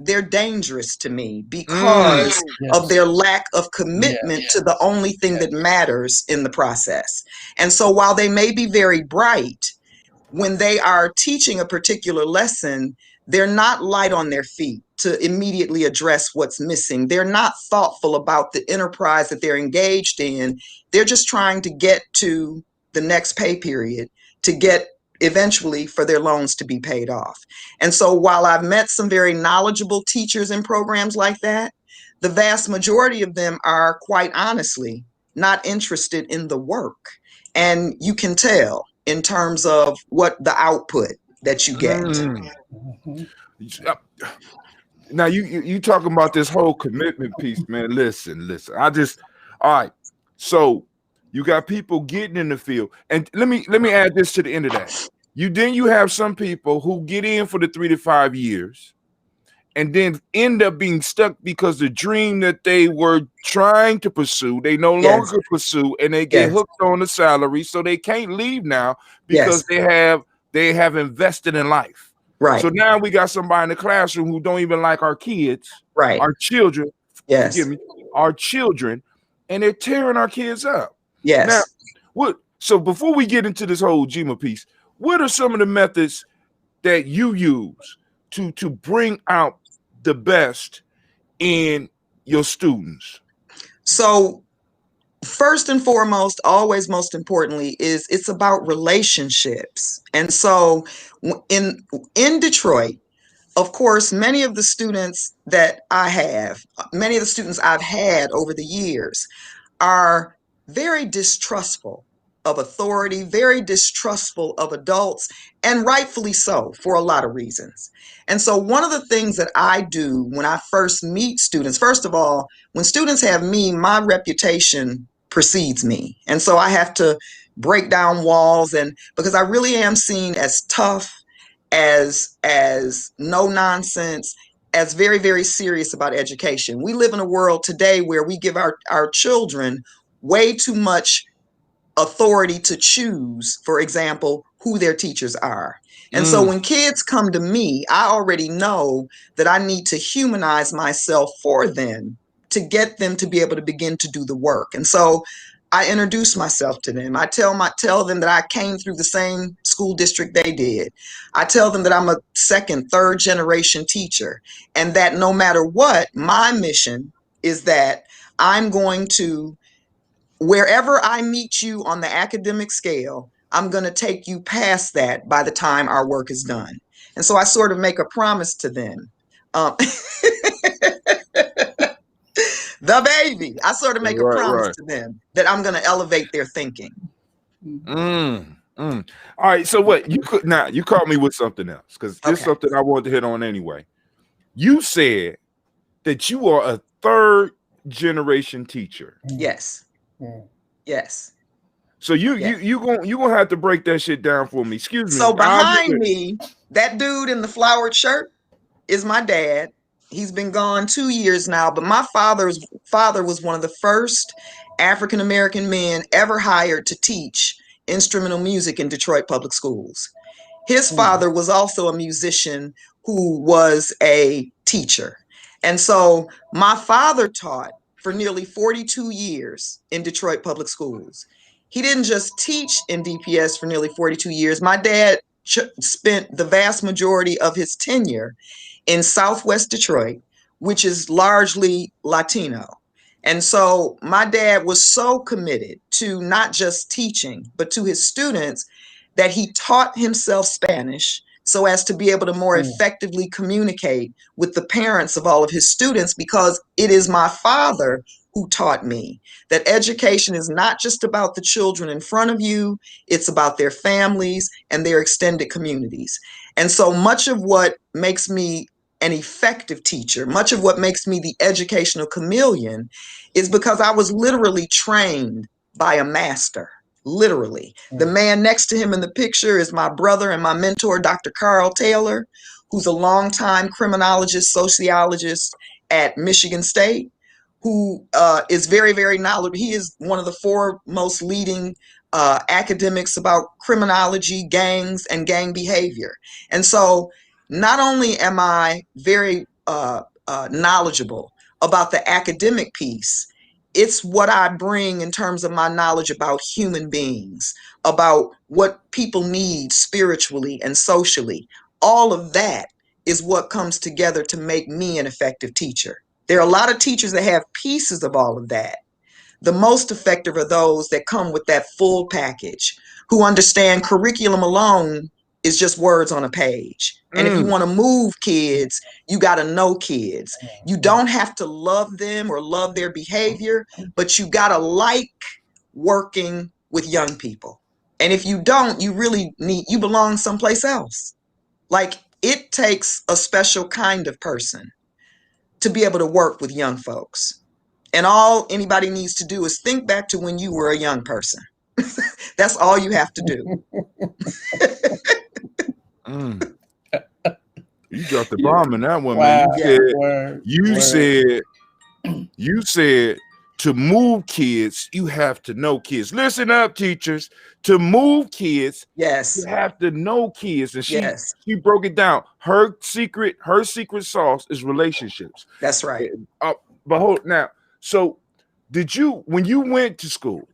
they're dangerous to me because of their lack of commitment to the only thing that matters in the process. And so while they may be very bright, when they are teaching a particular lesson, they're not light on their feet to immediately address what's missing. They're not thoughtful about the enterprise that they're engaged in. They're just trying to get to the next pay period to get eventually for their loans to be paid off. And so while I've met some very knowledgeable teachers in programs like that, the vast majority of them are quite honestly not interested in the work. And you can tell in terms of what the output that you get. Now you talking about this whole commitment piece, man. Listen. All right. So you got people getting in the field, and let me add this to the end of that. You have some people who get in for the 3 to 5 years, and then end up being stuck because the dream that they were trying to pursue, they no longer pursue, and they get hooked on the salary, so they can't leave now because they have invested in life. Right. So now we got somebody in the classroom who don't even like our kids, right, our children. Forgive me, our children, and they're tearing our kids up. Yes. Now, so before we get into this whole Gye-Nyame piece, what are some of the methods that you use to bring out the best in your students? So first and foremost, always most importantly, is it's about relationships. And so in Detroit, of course, many of the students I've had over the years are very distrustful of authority, very distrustful of adults, and rightfully so for a lot of reasons. And so, one of the things that I do when I first meet students, first of all, when students have me, my reputation precedes me. And so, I have to break down walls, and because I really am seen as tough, as no nonsense, as very, very serious about education. We live in a world today where we give our children way too much authority to choose, for example, who their teachers are. And so when kids come to me, I already know that I need to humanize myself for them to get them to be able to begin to do the work. And so I introduce myself to them. I tell them that I came through the same school district they did. I tell them that I'm a second, third generation teacher, and that no matter what, my mission is that I'm going to, wherever I meet you on the academic scale, I'm going to take you past that by the time our work is done. And so I sort of make a promise to them. The baby. I sort of make a promise to them that I'm going to elevate their thinking. All right. So what you caught me with something else, because this is something I wanted to hit on anyway. You said that you are a third generation teacher. Yes. Yes. So you gonna have to break that shit down for me. Excuse me. So behind me, that dude in the flowered shirt is my dad. He's been gone 2 years now, but my father was one of the first African American men ever hired to teach instrumental music in Detroit public schools. His father was also a musician who was a teacher. And so my father taught for nearly 42 years in Detroit public schools. He didn't just teach in DPS for nearly 42 years. My dad spent the vast majority of his tenure in Southwest Detroit, which is largely Latino. And so my dad was so committed to not just teaching, but to his students, that he taught himself Spanish so as to be able to more effectively communicate with the parents of all of his students, because it is my father who taught me that education is not just about the children in front of you, it's about their families and their extended communities. And so much of what makes me an effective teacher, much of what makes me the educational chameleon, is because I was literally trained by a master. Literally. The man next to him in the picture is my brother and my mentor, Dr. Carl Taylor, who's a longtime criminologist, sociologist at Michigan State, who is very, very knowledgeable. He is one of the foremost leading academics about criminology, gangs, and gang behavior. And so not only am I very knowledgeable about the academic piece, it's what I bring in terms of my knowledge about human beings, about what people need spiritually and socially. All of that is what comes together to make me an effective teacher. There are a lot of teachers that have pieces of all of that. The most effective are those that come with that full package, who understand curriculum alone is just words on a page. And if you want to move kids, you got to know kids. You don't have to love them or love their behavior, but you got to like working with young people. And if you don't, you belong someplace else. Like, it takes a special kind of person to be able to work with young folks. And all anybody needs to do is think back to when you were a young person. That's all you have to do. You dropped the bomb in that one, Wow. man. You said to move kids, you have to know kids. Listen up, teachers. To move kids, yes, you have to know kids. And she broke it down. Her secret sauce is relationships. That's right. But hold now. So when you went to school,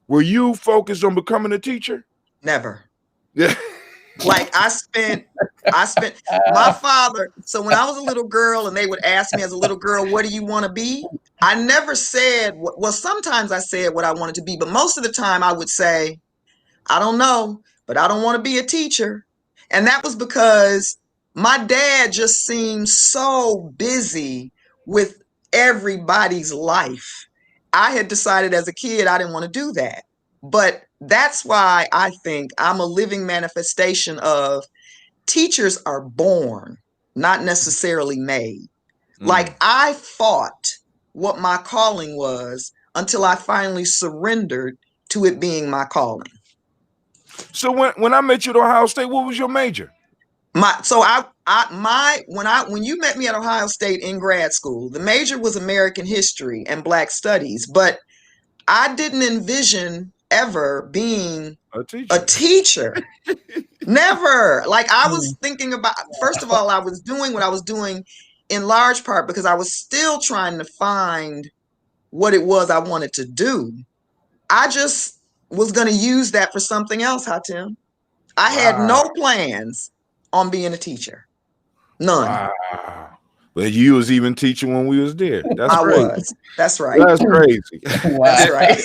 were you focused on becoming a teacher? Never. Yeah. Like I spent my father. So when I was a little girl and they would ask me as a little girl, what do you want to be? I never said, well, sometimes I said what I wanted to be, but most of the time I would say, I don't know, but I don't want to be a teacher. And that was because my dad just seemed so busy with everybody's life. I had decided as a kid I didn't want to do that. But that's why I think I'm a living manifestation of teachers are born, not necessarily made. Like I fought what my calling was until I finally surrendered to it being my calling. So when I met you at Ohio State, what was your major? When you met me at Ohio State in grad school, the major was American history and Black studies, but I didn't envision ever being a teacher. Never. Like I was thinking about, first of all, I was doing what I was doing in large part because I was still trying to find what it was I wanted to do. I just was going to use that for something else, Hatim. I had no plans on being a teacher. None. Wow. But you was even teaching when we was there. That's I crazy. was. That's right. That's crazy. That's right.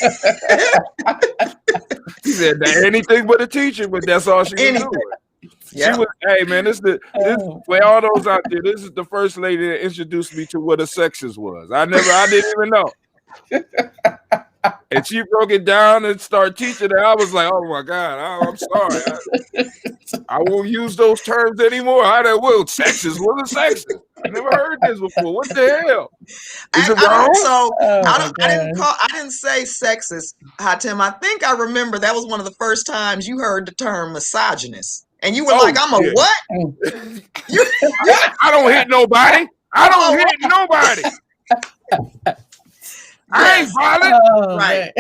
She said that anything but a teacher, but that's all she was doing. Yep. She was, hey man, this for all those out there, this is the first lady that introduced me to what a sexist was. I didn't even know. And she broke it down and started teaching it. I was like, oh my God, I'm sorry. I won't use those terms anymore. Sexist? What is sexist? I never heard this before. What the hell? Is it wrong? I didn't say sexist, Hatim. I think I remember that was one of the first times you heard the term misogynist. And you were like, I'm a what? I don't hit nobody. I don't hit nobody. I ain't violent. Right.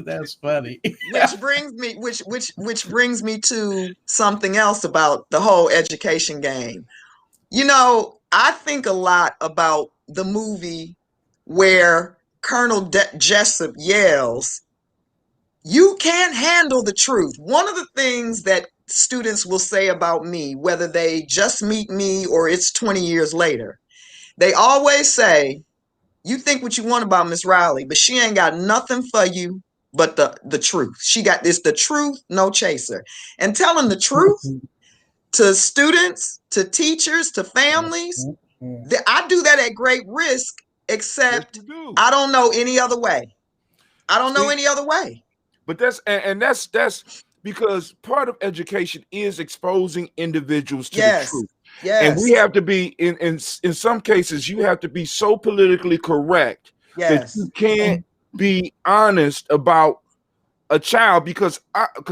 That's funny. Which brings me to something else about the whole education game. You know, I think a lot about the movie where Colonel Jessup yells, "You can't handle the truth." One of the things that students will say about me, whether they just meet me or it's 20 years later, they always say, you think what you want about Miss Riley, but she ain't got nothing for you but the truth. She got this, the truth, no chaser. And telling the truth to students, to teachers, to families, I do that at great risk, except I don't know any other way. I don't know any other way. But that's because part of education is exposing individuals to the truth. Yes. And we have to be in some cases you have to be so politically correct that you can't be honest about a child because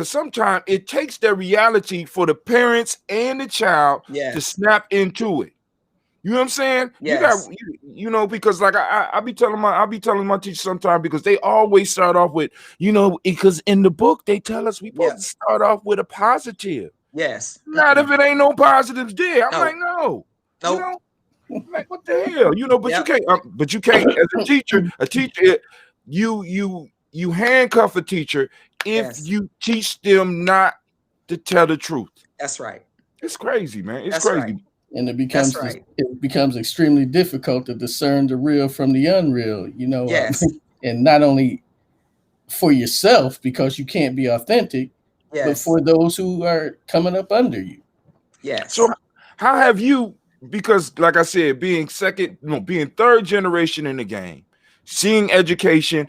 sometimes it takes their reality for the parents and the child to snap into it. You know what I'm saying? Yes. You know, because like I be telling my teachers sometimes because they always start off with, because in the book they tell us we supposed to start off with a positive. Yes. Not if it ain't no positives there. I'm like, no. Nope. Like what the hell? But you can't as a teacher, you handcuff a teacher if you teach them not to tell the truth. That's right. It's crazy, man. It's crazy. Right. And it becomes extremely difficult to discern the real from the unreal, and not only for yourself because you can't be authentic, but for those who are coming up under you. Yes. So how have you, because like I said, being third generation in the game, seeing education,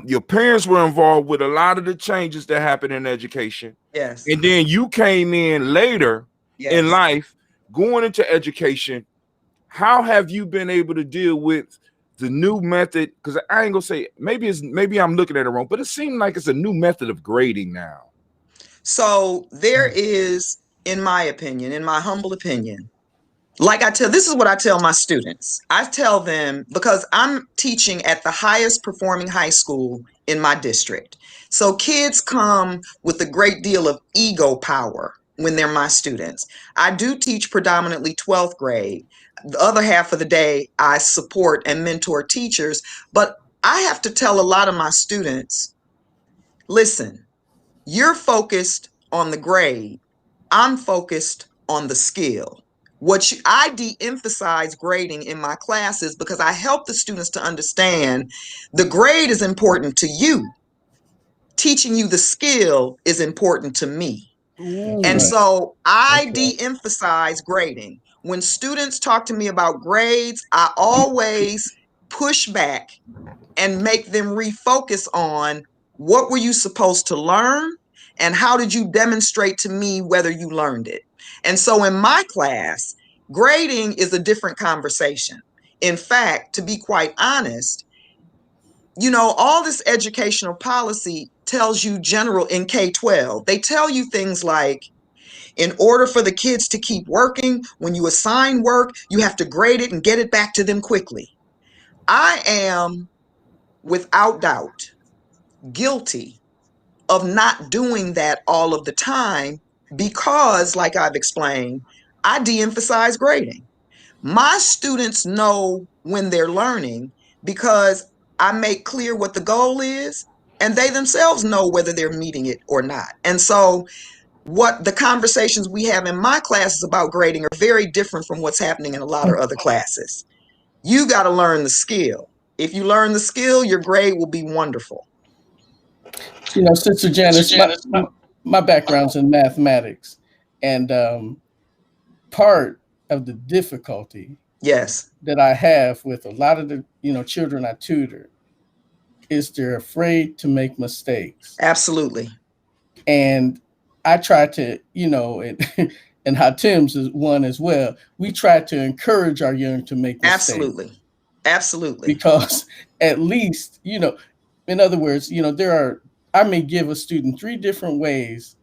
your parents were involved with a lot of the changes that happened in education. Yes. And then you came in later in life, going into education. How have you been able to deal with the new method? Because I ain't gonna say maybe I'm looking at it wrong, but it seems like it's a new method of grading now. So there is, in my humble opinion, this is what I tell my students. I tell them, because I'm teaching at the highest performing high school in my district. So kids come with a great deal of ego power when they're my students. I do teach predominantly 12th grade. The other half of the day, I support and mentor teachers. But I have to tell a lot of my students, listen, you're focused on the grade, I'm focused on the skill. I de-emphasize grading in my classes because I help the students to understand the grade is important to you. Teaching you the skill is important to me. That's And right. so I That's right. de-emphasize grading. When students talk to me about grades, I always push back and make them refocus on what were you supposed to learn and how did you demonstrate to me whether you learned it. And so in my class, grading is a different conversation. In fact, to be quite honest, all this educational policy tells you general in K-12. They tell you things like, in order for the kids to keep working, when you assign work, you have to grade it and get it back to them quickly. I am, without doubt, guilty of not doing that all of the time because, like I've explained, I de-emphasize grading. My students know when they're learning because I make clear what the goal is, and they themselves know whether they're meeting it or not. And so what the conversations we have in my classes about grading are very different from what's happening in a lot of other classes. You got to learn the skill. If you learn the skill, your grade will be wonderful. Sister Janice, my background's in mathematics, and part of the difficulty Yes, that I have with a lot of the children I tutor is they're afraid to make mistakes, absolutely. and I try to and how Tim's is one as well. We try to encourage our young to make mistakes Absolutely. Absolutely. because at least in other words, I may give a student 3 different ways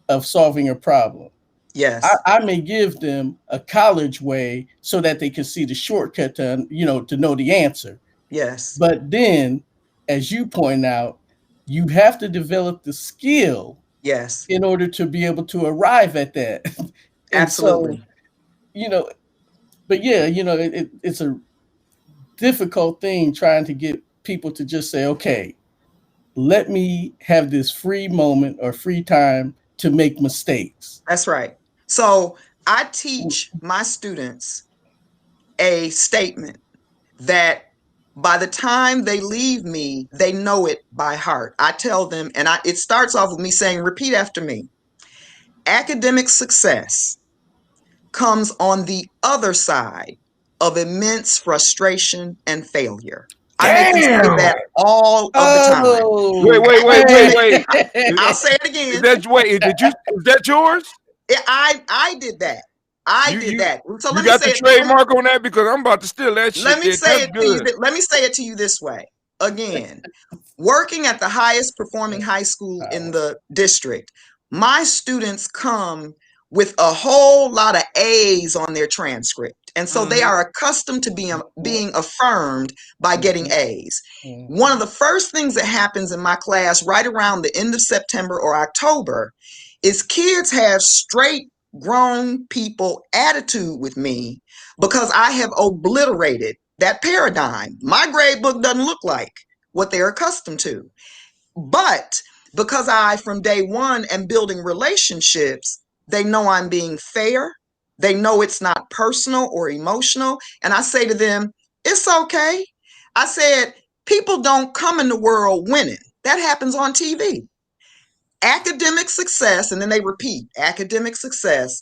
of solving a problem. Yes. I may give them a college way so that they can see the shortcut to know the answer. Yes. But then, as you point out, you have to develop the skill Yes. in order to be able to arrive at that. And so, Absolutely. you know, but yeah, it's a difficult thing trying to get people to just say, okay, let me have this free moment or free time to make mistakes. That's right. So I teach my students a statement that by the time they leave me, they know it by heart. I tell them, and it starts off with me saying, repeat after me. Academic success comes on the other side of immense frustration and failure. I make them say Damn. that all of the time. Wait, Oh, wait, wait, wait, wait. I'll say it Is again. that wait? Is that yours? I did that. I You did you that. So you let me got say the it. trademark on that because I'm about to steal that Let shit. me There. say That's it to you. good. Let me say it to you this way. Again, working at the highest performing high school in the district, my students come with a whole lot of A's on their transcript. And so they are accustomed to being affirmed by getting A's. One of the first things that happens in my class right around the end of September or October is kids have straight grown people attitude with me because I have obliterated that paradigm. My grade book doesn't look like what they're accustomed to. But because I, from day one, am building relationships, they know I'm being fair. They know it's not personal or emotional. And I say to them, it's okay. I said, people don't come in the world winning. That happens on TV. Academic success, and then they repeat, academic success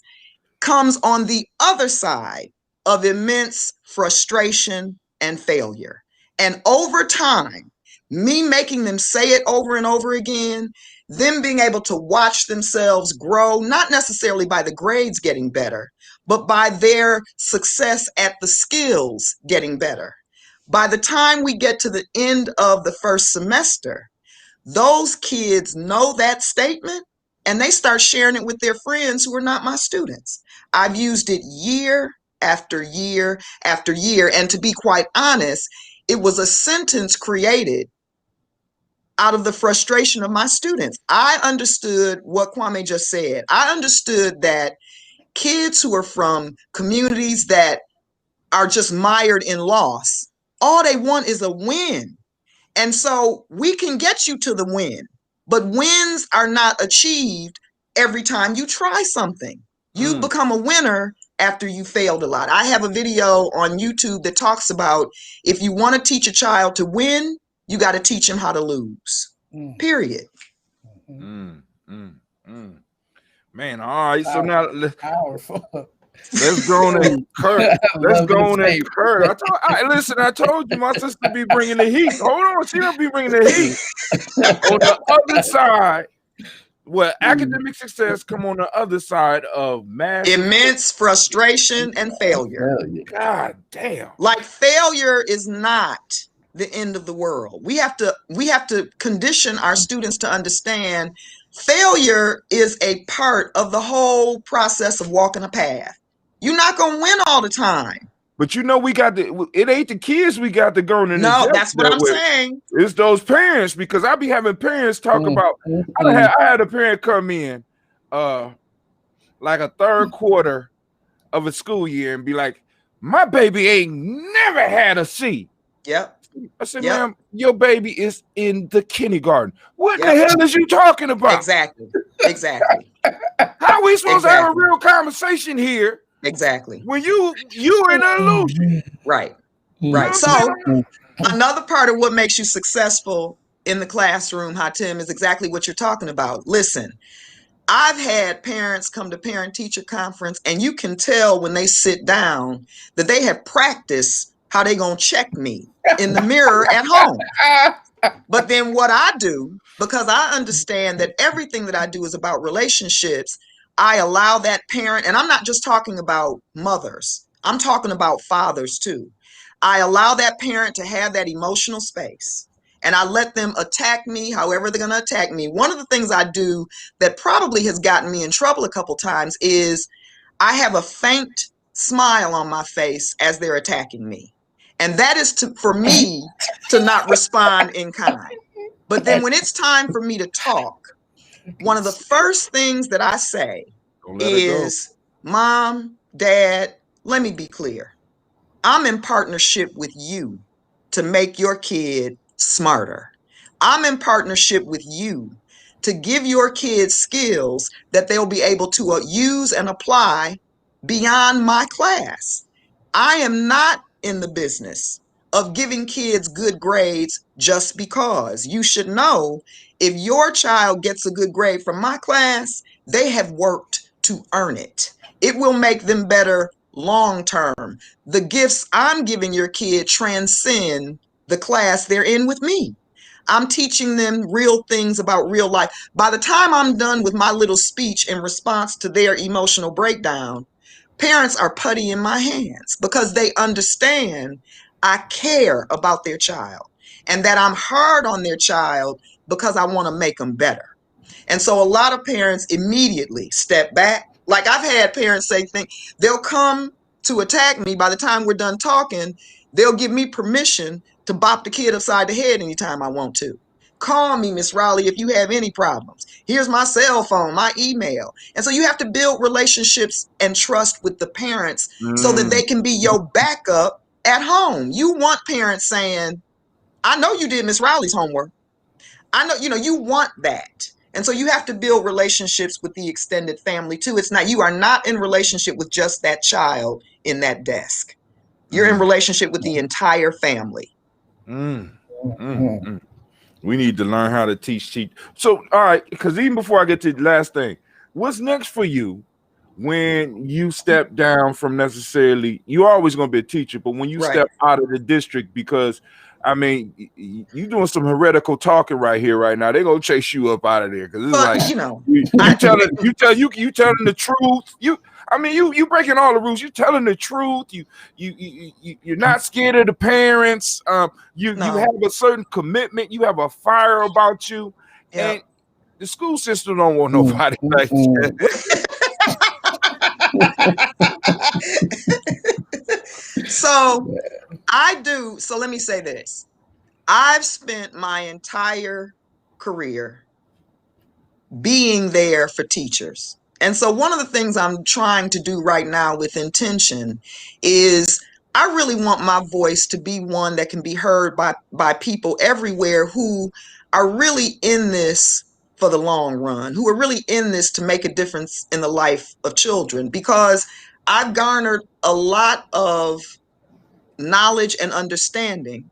comes on the other side of immense frustration and failure. And over time, me making them say it over and over again, them being able to watch themselves grow, not necessarily by the grades getting better, but by their success at the skills getting better. By the time we get to the end of the first semester, those kids know that statement and they start sharing it with their friends who are not my students. I've used it year after year after year. And to be quite honest, it was a sentence created out of the frustration of my students. I understood what Kwame just said. I understood that kids who are from communities that are just mired in loss, all they want is a win. And so we can get you to the win, but wins are not achieved every time you try something. You become a winner after you failed a lot. I have a video on YouTube that talks about if you want to teach a child to win, you got to teach him how to lose. Period. Man, all right. So now Powerful. let's go on and encourage. Let's go on and encourage. Listen, I told you my sister be bringing the heat. Hold on, she don't be bringing the heat. On the other side, well, academic success come on the other side of immense frustration and failure. God damn. Like failure is not the end of the world. We have to condition our students to understand failure is a part of the whole process of walking a path. You're not going to win all the time. But you know, it ain't the kids we got to go in. No, that's what I'm saying. It's those parents, because I be having parents talk about, I had a parent come in like a third quarter of a school year and be like, my baby ain't never had a C. Yep. I said, ma'am, your baby is in the kindergarten. What the hell is you talking about? Exactly. How are we supposed to have a real conversation here? Exactly. When you in an illusion. Right. So another part of what makes you successful in the classroom, Hatim, is exactly what you're talking about. Listen, I've had parents come to parent-teacher conference, and you can tell when they sit down that they have practiced how they gonna check me in the mirror at home. But then what I do, because I understand that everything that I do is about relationships, I allow that parent, and I'm not just talking about mothers, I'm talking about fathers too. I allow that parent to have that emotional space, and I let them attack me however they're going to attack me. One of the things I do that probably has gotten me in trouble a couple times is I have a faint smile on my face as they're attacking me. And that is for me to not respond in kind. But then when it's time for me to talk, one of the first things that I say is, Mom, Dad, let me be clear. I'm in partnership with you to make your kid smarter. I'm in partnership with you to give your kids skills that they'll be able to use and apply beyond my class. I am not in the business of giving kids good grades just because. You should know if your child gets a good grade from my class, they have worked to earn it. It will make them better long term. The gifts I'm giving your kid transcend the class they're in with me. I'm teaching them real things about real life. By the time I'm done with my little speech in response to their emotional breakdown, parents are putty in my hands because they understand I care about their child and that I'm hard on their child because I want to make them better. And so a lot of parents immediately step back. Like I've had parents say they'll come to attack me. By the time we're done talking, they'll give me permission to bop the kid upside the head anytime I want to. Call me, Miss Riley, if you have any problems. Here's my cell phone, my email. And so you have to build relationships and trust with the parents so that they can be your backup at home. You want parents saying, I know you did Miss Riley's homework. I know, you want that. And so you have to build relationships with the extended family too. You are not in relationship with just that child in that desk. You're in relationship with the entire family. We need to learn how to teach. So, all right, because even before I get to the last thing, what's next for you when you step down from necessarily, you're always going to be a teacher, but when you step out of the district, because I mean, you doing some heretical talking right here, right now. They're gonna chase you up out of there because it's like you telling the truth. You breaking all the rules. You telling the truth. You're not scared of the parents. You have a certain commitment. You have a fire about you, and the school system don't want nobody like that. So I do. So let me say this. I've spent my entire career being there for teachers. And so one of the things I'm trying to do right now with intention is I really want my voice to be one that can be heard by people everywhere who are really in this for the long run, who are really in this to make a difference in the life of children, because I've garnered a lot of knowledge and understanding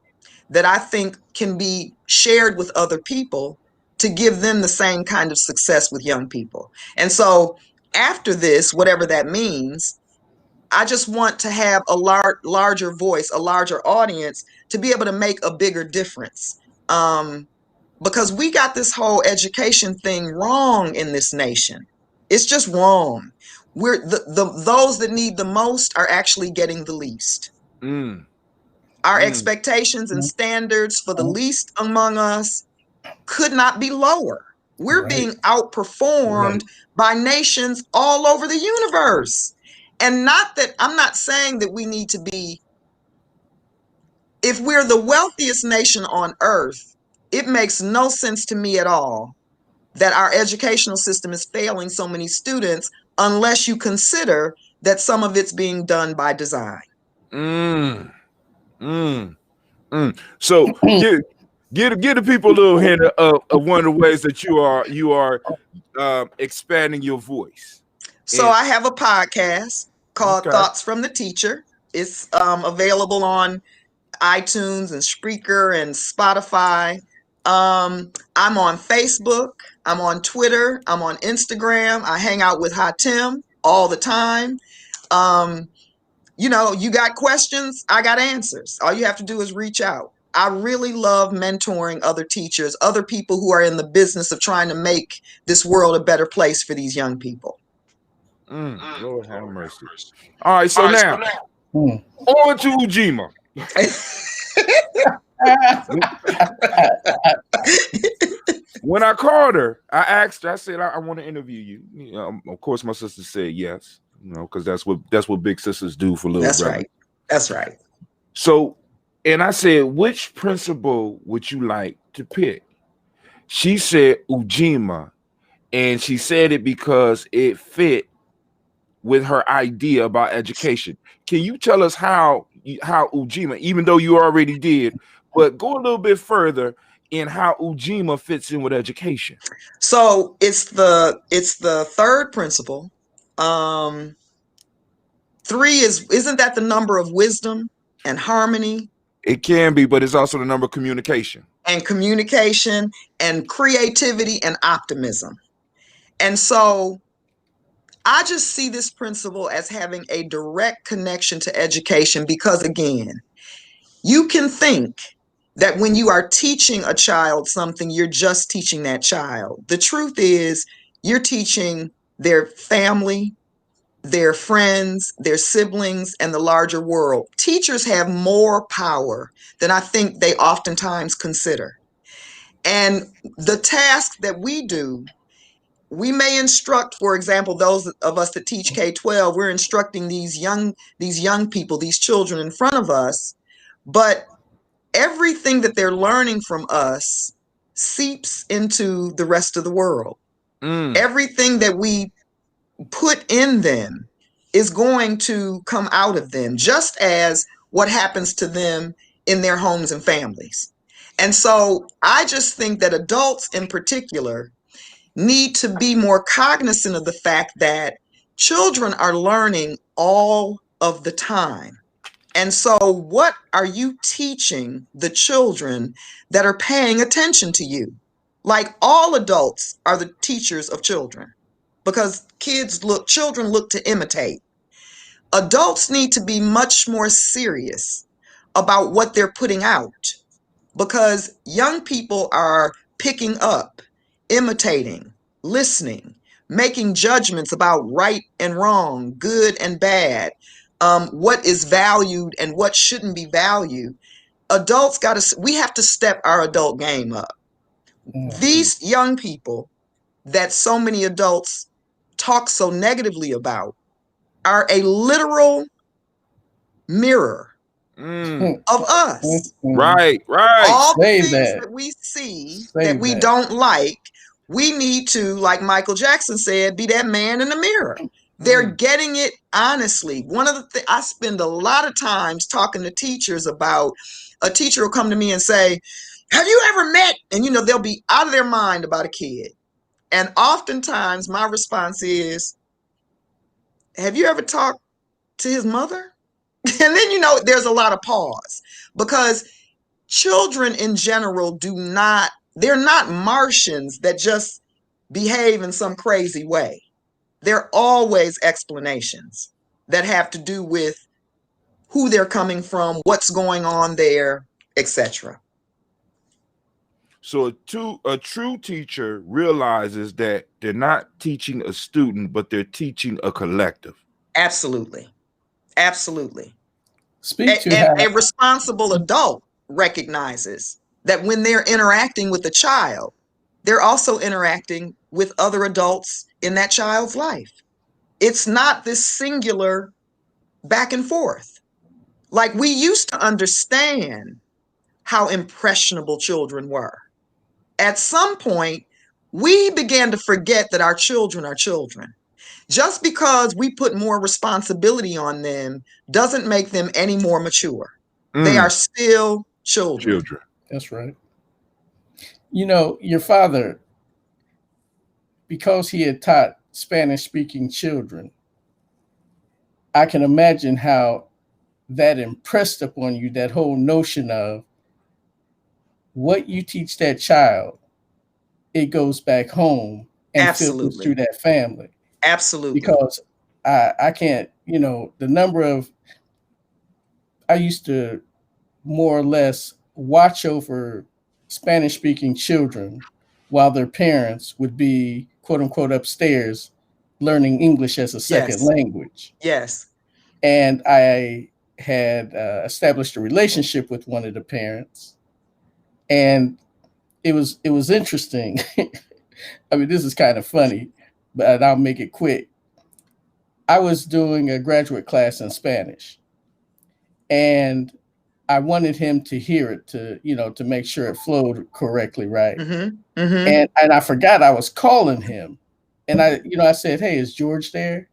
that I think can be shared with other people to give them the same kind of success with young people. And so after this, whatever that means, I just want to have a larger voice, a larger audience to be able to make a bigger difference. Because we got this whole education thing wrong in this nation. It's just wrong. We're those that need the most are actually getting the least. Mm. Our expectations and standards for the least among us could not be lower. We're being outperformed by nations all over the universe. And not that I'm not saying that we need to be, if we're the wealthiest nation on earth, it makes no sense to me at all that our educational system is failing so many students unless you consider that some of it's being done by design. So give the people a little hint of one of the ways that you are expanding your voice. So I have a podcast called Thoughts from the Teacher. It's available on iTunes and Spreaker and Spotify. I'm on Facebook. I'm on Twitter. I'm on Instagram. I hang out with Hatim all the time. You know, you got questions, I got answers. All you have to do is reach out. I really love mentoring other teachers, other people who are in the business of trying to make this world a better place for these young people. Lord have mercy. All right, so now on to Ujima. When I called her, I asked her, I said, I want to interview you. You know, of course, my sister said yes, you know, because that's what big sisters do for little brothers. Right. That's right. So, and I said, which principal would you like to pick? She said Ujima, and she said it because it fit with her idea about education. Can you tell us how Ujima, even though you already did, but go a little bit further in how Ujima fits in with education? So it's the third principle. 3 isn't that the number of wisdom and harmony? It can be, but it's also the number of communication. And communication and creativity and optimism. And so I just see this principle as having a direct connection to education because, again, you can think that when you are teaching a child something, you're just teaching that child. The truth is you're teaching their family, their friends, their siblings, and the larger world. Teachers have more power than I think they oftentimes consider. And the task that we do, we may instruct, for example, those of us that teach K-12, we're instructing these young people, these children in front of us, but everything that they're learning from us seeps into the rest of the world. Everything that we put in them is going to come out of them, just as what happens to them in their homes and families. And so I just think that adults in particular need to be more cognizant of the fact that children are learning all of the time. And so what are you teaching the children that are paying attention to you? Like, all adults are the teachers of children, because children look to imitate. Adults need to be much more serious about what they're putting out, because young people are picking up, imitating, listening, making judgments about right and wrong, good and bad, what is valued and what shouldn't be valued. We have to step our adult game up. These young people that so many adults talk so negatively about are a literal mirror of us. Right. All the things that we see that we don't like, we need to, like Michael Jackson said, be that man in the mirror. They're getting it honestly. One of the things I spend a lot of times talking to teachers about, a teacher will come to me and say, have you ever met? And, you know, they'll be out of their mind about a kid. And oftentimes my response is, have you ever talked to his mother? And then, there's a lot of pause, because children in general they're not Martians that just behave in some crazy way. They're always explanations that have to do with who they're coming from, what's going on there, etc. So a true teacher realizes that they're not teaching a student, but they're teaching a collective. Absolutely. Absolutely. Speak to And how a responsible adult recognizes that when they're interacting with a child, they're also interacting with other adults in that child's life. It's not this singular back and forth. Like, we used to understand how impressionable children were. At some point, we began to forget that our children are children. Just because we put more responsibility on them doesn't make them any more mature. They are still children. That's right. Your father, because he had taught Spanish-speaking children, I can imagine how that impressed upon you that whole notion of what you teach that child, it goes back home and filters through that family. Absolutely. Because I can't, the number of, I used to more or less watch over Spanish-speaking children while their parents would be, quote unquote, upstairs learning English as a second language. Yes. And I had established a relationship with one of the parents, and it was interesting. I mean, this is kind of funny, but I'll make it quick. I was doing a graduate class in Spanish, and I wanted him to hear it to make sure it flowed correctly, right? Mm-hmm. Mm-hmm. And I forgot I was calling him, and I said, "Hey, is George there?"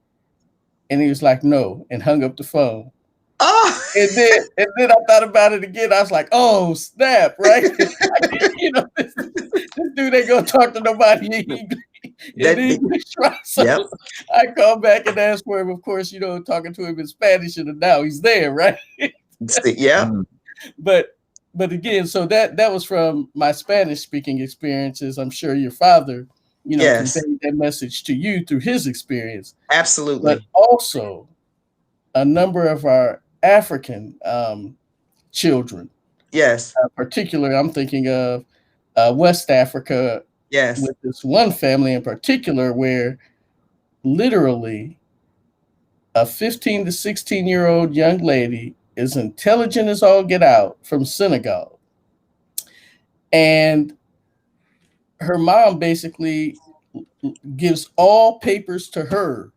And he was like, "No," and hung up the phone. Oh. And then I thought about it again. I was like, "Oh snap!" Right? This dude ain't gonna talk to nobody in English, right? So I called back and asked for him. Of course, talking to him in Spanish, and now he's there, right? Yeah. But again, so that was from my Spanish speaking experiences. I'm sure your father, conveyed that message to you through his experience. Absolutely. But also a number of our African children. Yes. Particularly, I'm thinking of West Africa. Yes. With this one family in particular where literally a 15 to 16-year-old young lady is intelligent as all get out from Senegal. And her mom basically gives all papers to her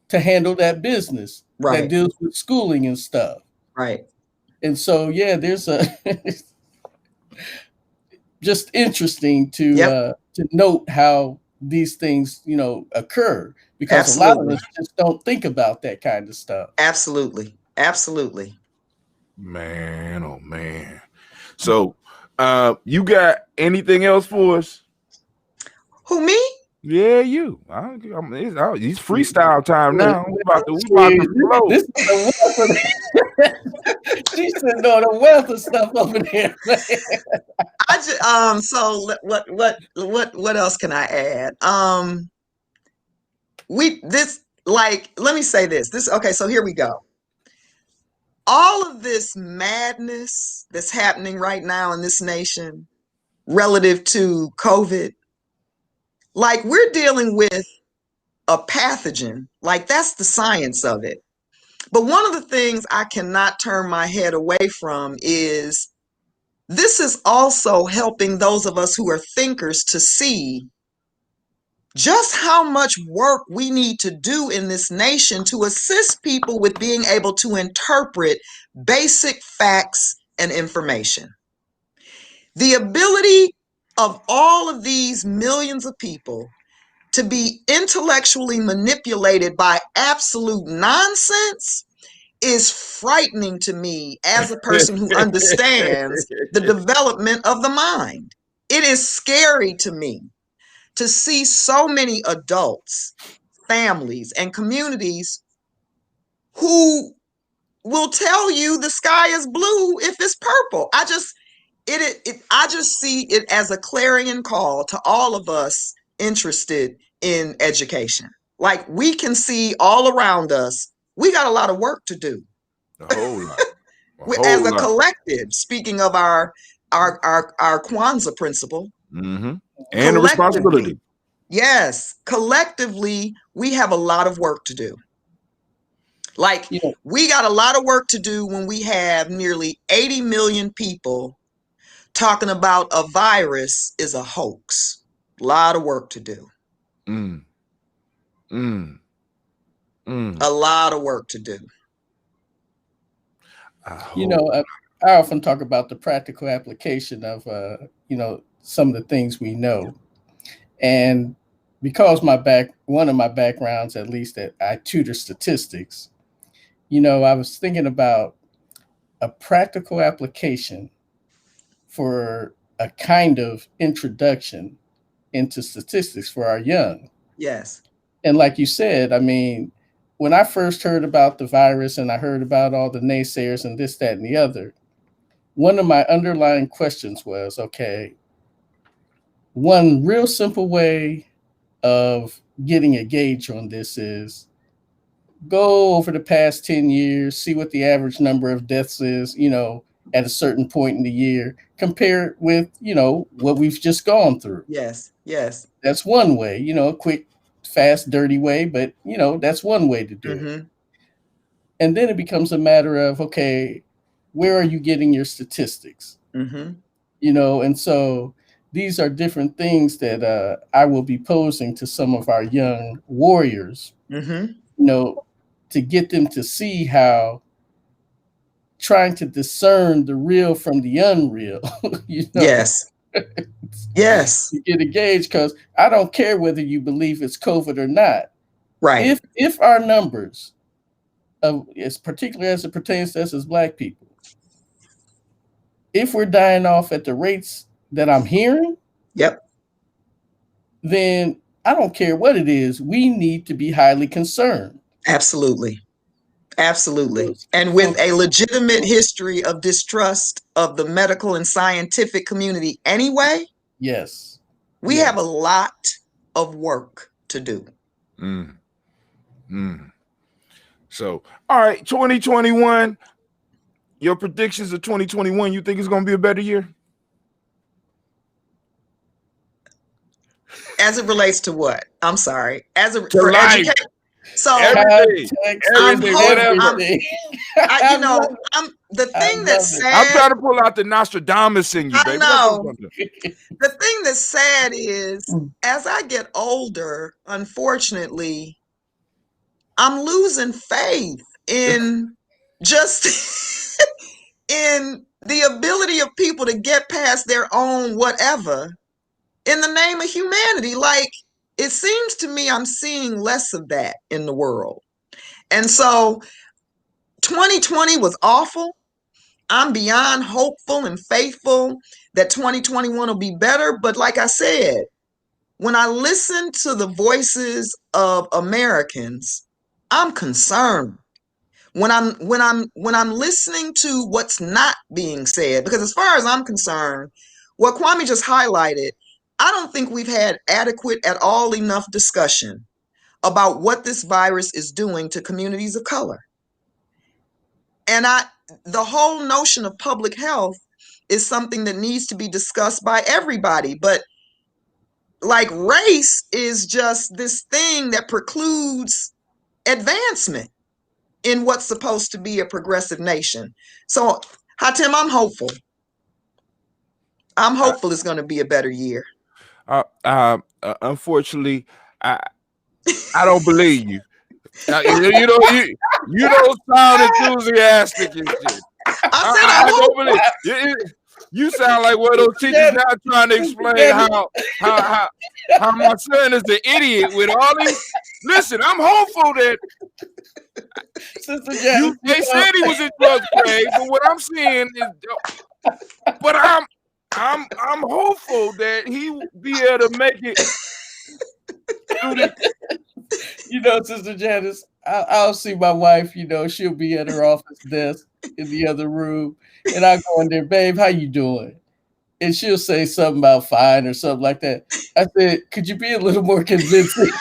to handle that business that deals with schooling and stuff. Right. And so, yeah, there's just interesting to note how these things, occur, because a lot of us just don't think about that kind of stuff. Absolutely. Absolutely. Man, oh man. So, you got anything else for us? Who, me? Yeah, you. It's freestyle time now. We about to flow. This is the wealth of she's sitting on a wealth of stuff over there. I just so what else can I add? Let me say this. Okay, so here we go. All of this madness that's happening right now in this nation relative to COVID, like, we're dealing with a pathogen. Like, that's the science of it. But one of the things I cannot turn my head away from is this is also helping those of us who are thinkers to see just how much work we need to do in this nation to assist people with being able to interpret basic facts and information. The ability of all of these millions of people to be intellectually manipulated by absolute nonsense is frightening to me as a person who understands the development of the mind. It is scary to me to see so many adults, families, and communities who will tell you the sky is blue if it's purple. I just see it as a clarion call to all of us interested in education. Like, we can see all around us, we got a lot of work to do. A whole lot. As a collective, speaking of our Kwanzaa principle. Mm-hmm. And the responsibility. Yes, collectively, we have a lot of work to do. Like, we got a lot of work to do when we have nearly 80 million people talking about a virus is a hoax. A lot of work to do. A lot of work to do. I often talk about the practical application of, some of the things we know. And because one of my backgrounds, at least, that I tutor statistics, I was thinking about a practical application for a kind of introduction into statistics for our young. Yes. And like you said, I mean, when I first heard about the virus and I heard about all the naysayers and this, that, and the other, one of my underlying questions was, okay, one real simple way of getting a gauge on this is go over the past 10 years, see what the average number of deaths is, at a certain point in the year, compare it with, what we've just gone through. Yes, yes. That's one way, a quick, fast, dirty way, but, that's one way to do it. And then it becomes a matter of, okay, where are you getting your statistics? And so these are different things that I will be posing to some of our young warriors, to get them to see how trying to discern the real from the unreal, Yes. Yes. To get a gauge, because I don't care whether you believe it's COVID or not. Right. If our numbers, particularly as it pertains to us as Black people, if we're dying off at the rates that I'm hearing, then I don't care what it is, we need to be highly concerned. Absolutely. Absolutely. And with a legitimate history of distrust of the medical and scientific community anyway, yes, we have a lot of work to do. So, all right, 2021, your predictions of 2021, you think it's going to be a better year? As it relates to what? I'm sorry. For education. So everything, the thing that's sad. I'm trying to pull out the Nostradamus in you, baby. I know. The thing that's sad is, as I get older, unfortunately, I'm losing faith in just in the ability of people to get past their own whatever in the name of humanity. Like, it seems to me I'm seeing less of that in the world. And so 2020 was awful. I'm beyond hopeful and faithful that 2021 will be better. But like I said, when I listen to the voices of Americans, I'm concerned. When I'm listening to what's not being said, because as far as I'm concerned, what Kwame just highlighted, I don't think we've had adequate at all enough discussion about what this virus is doing to communities of color. And the whole notion of public health is something that needs to be discussed by everybody. But like, race is just this thing that precludes advancement in what's supposed to be a progressive nation. So, Hatem, I'm hopeful. I'm hopeful it's going to be a better year. Unfortunately, I don't believe you. You don't sound enthusiastic and shit. I don't believe you. You sound like one of those teachers now trying to explain how my son is the idiot with all these. Listen, I'm hopeful that they said he was in drugs, Craig, but what I'm seeing is, but I'm hopeful that he will be able to make it You know, Sister Janice, I'll see my wife, you know, she'll be at her office desk in the other room, and I go in there, babe, how you doing? And she'll say something about fine or something like that. I said, could you be a little more convincing?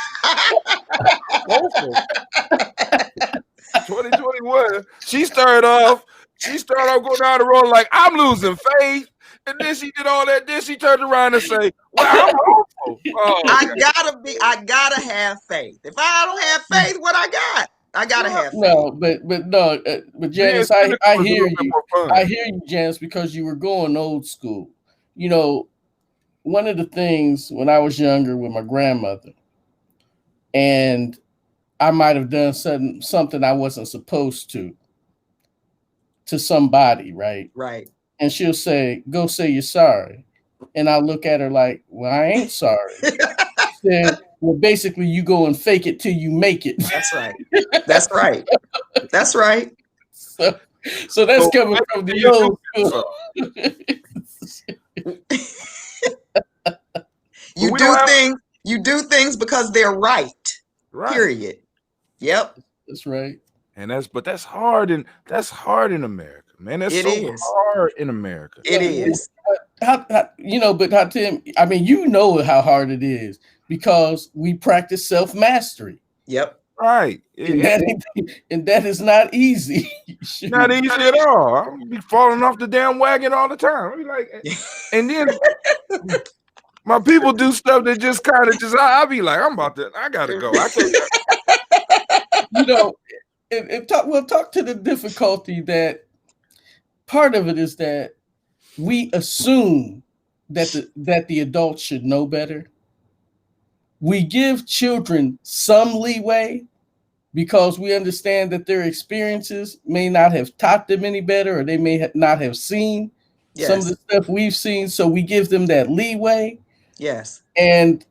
2021, she started off going down the road like, I'm losing faith. And then she did all that. Then she turned around and say, well, I'm hopeful. Oh, I gotta have faith. If I don't have faith, what I got? I gotta have faith. No, but Janice, I hear you. I hear you, Janice, because you were going old school. You know, one of the things when I was younger with my grandmother, and I might have done something I wasn't supposed to somebody, right? Right. And she'll say, go say you're sorry. And I'll look at her like, well, I ain't sorry. She said, well, basically, you go and fake it till you make it. That's right. That's right. That's right. So that's coming from the old school. You do things because they're right. Period. Yep. That's right. And that's hard in America, man. That's hard in America. It is. But Tim, I mean, you know how hard it is because we practice self-mastery. Yep. Right. And that is not easy. Not easy at all. I'll be falling off the damn wagon all the time. I'll be like, and then my people do stuff that just kind of I'll be like, I gotta go. I can't. You know, we'll talk to the difficulty that part of it is that we assume that the adults should know better. We give children some leeway because we understand that their experiences may not have taught them any better, or they may not have seen some of the stuff we've seen. So we give them that leeway. Yes. And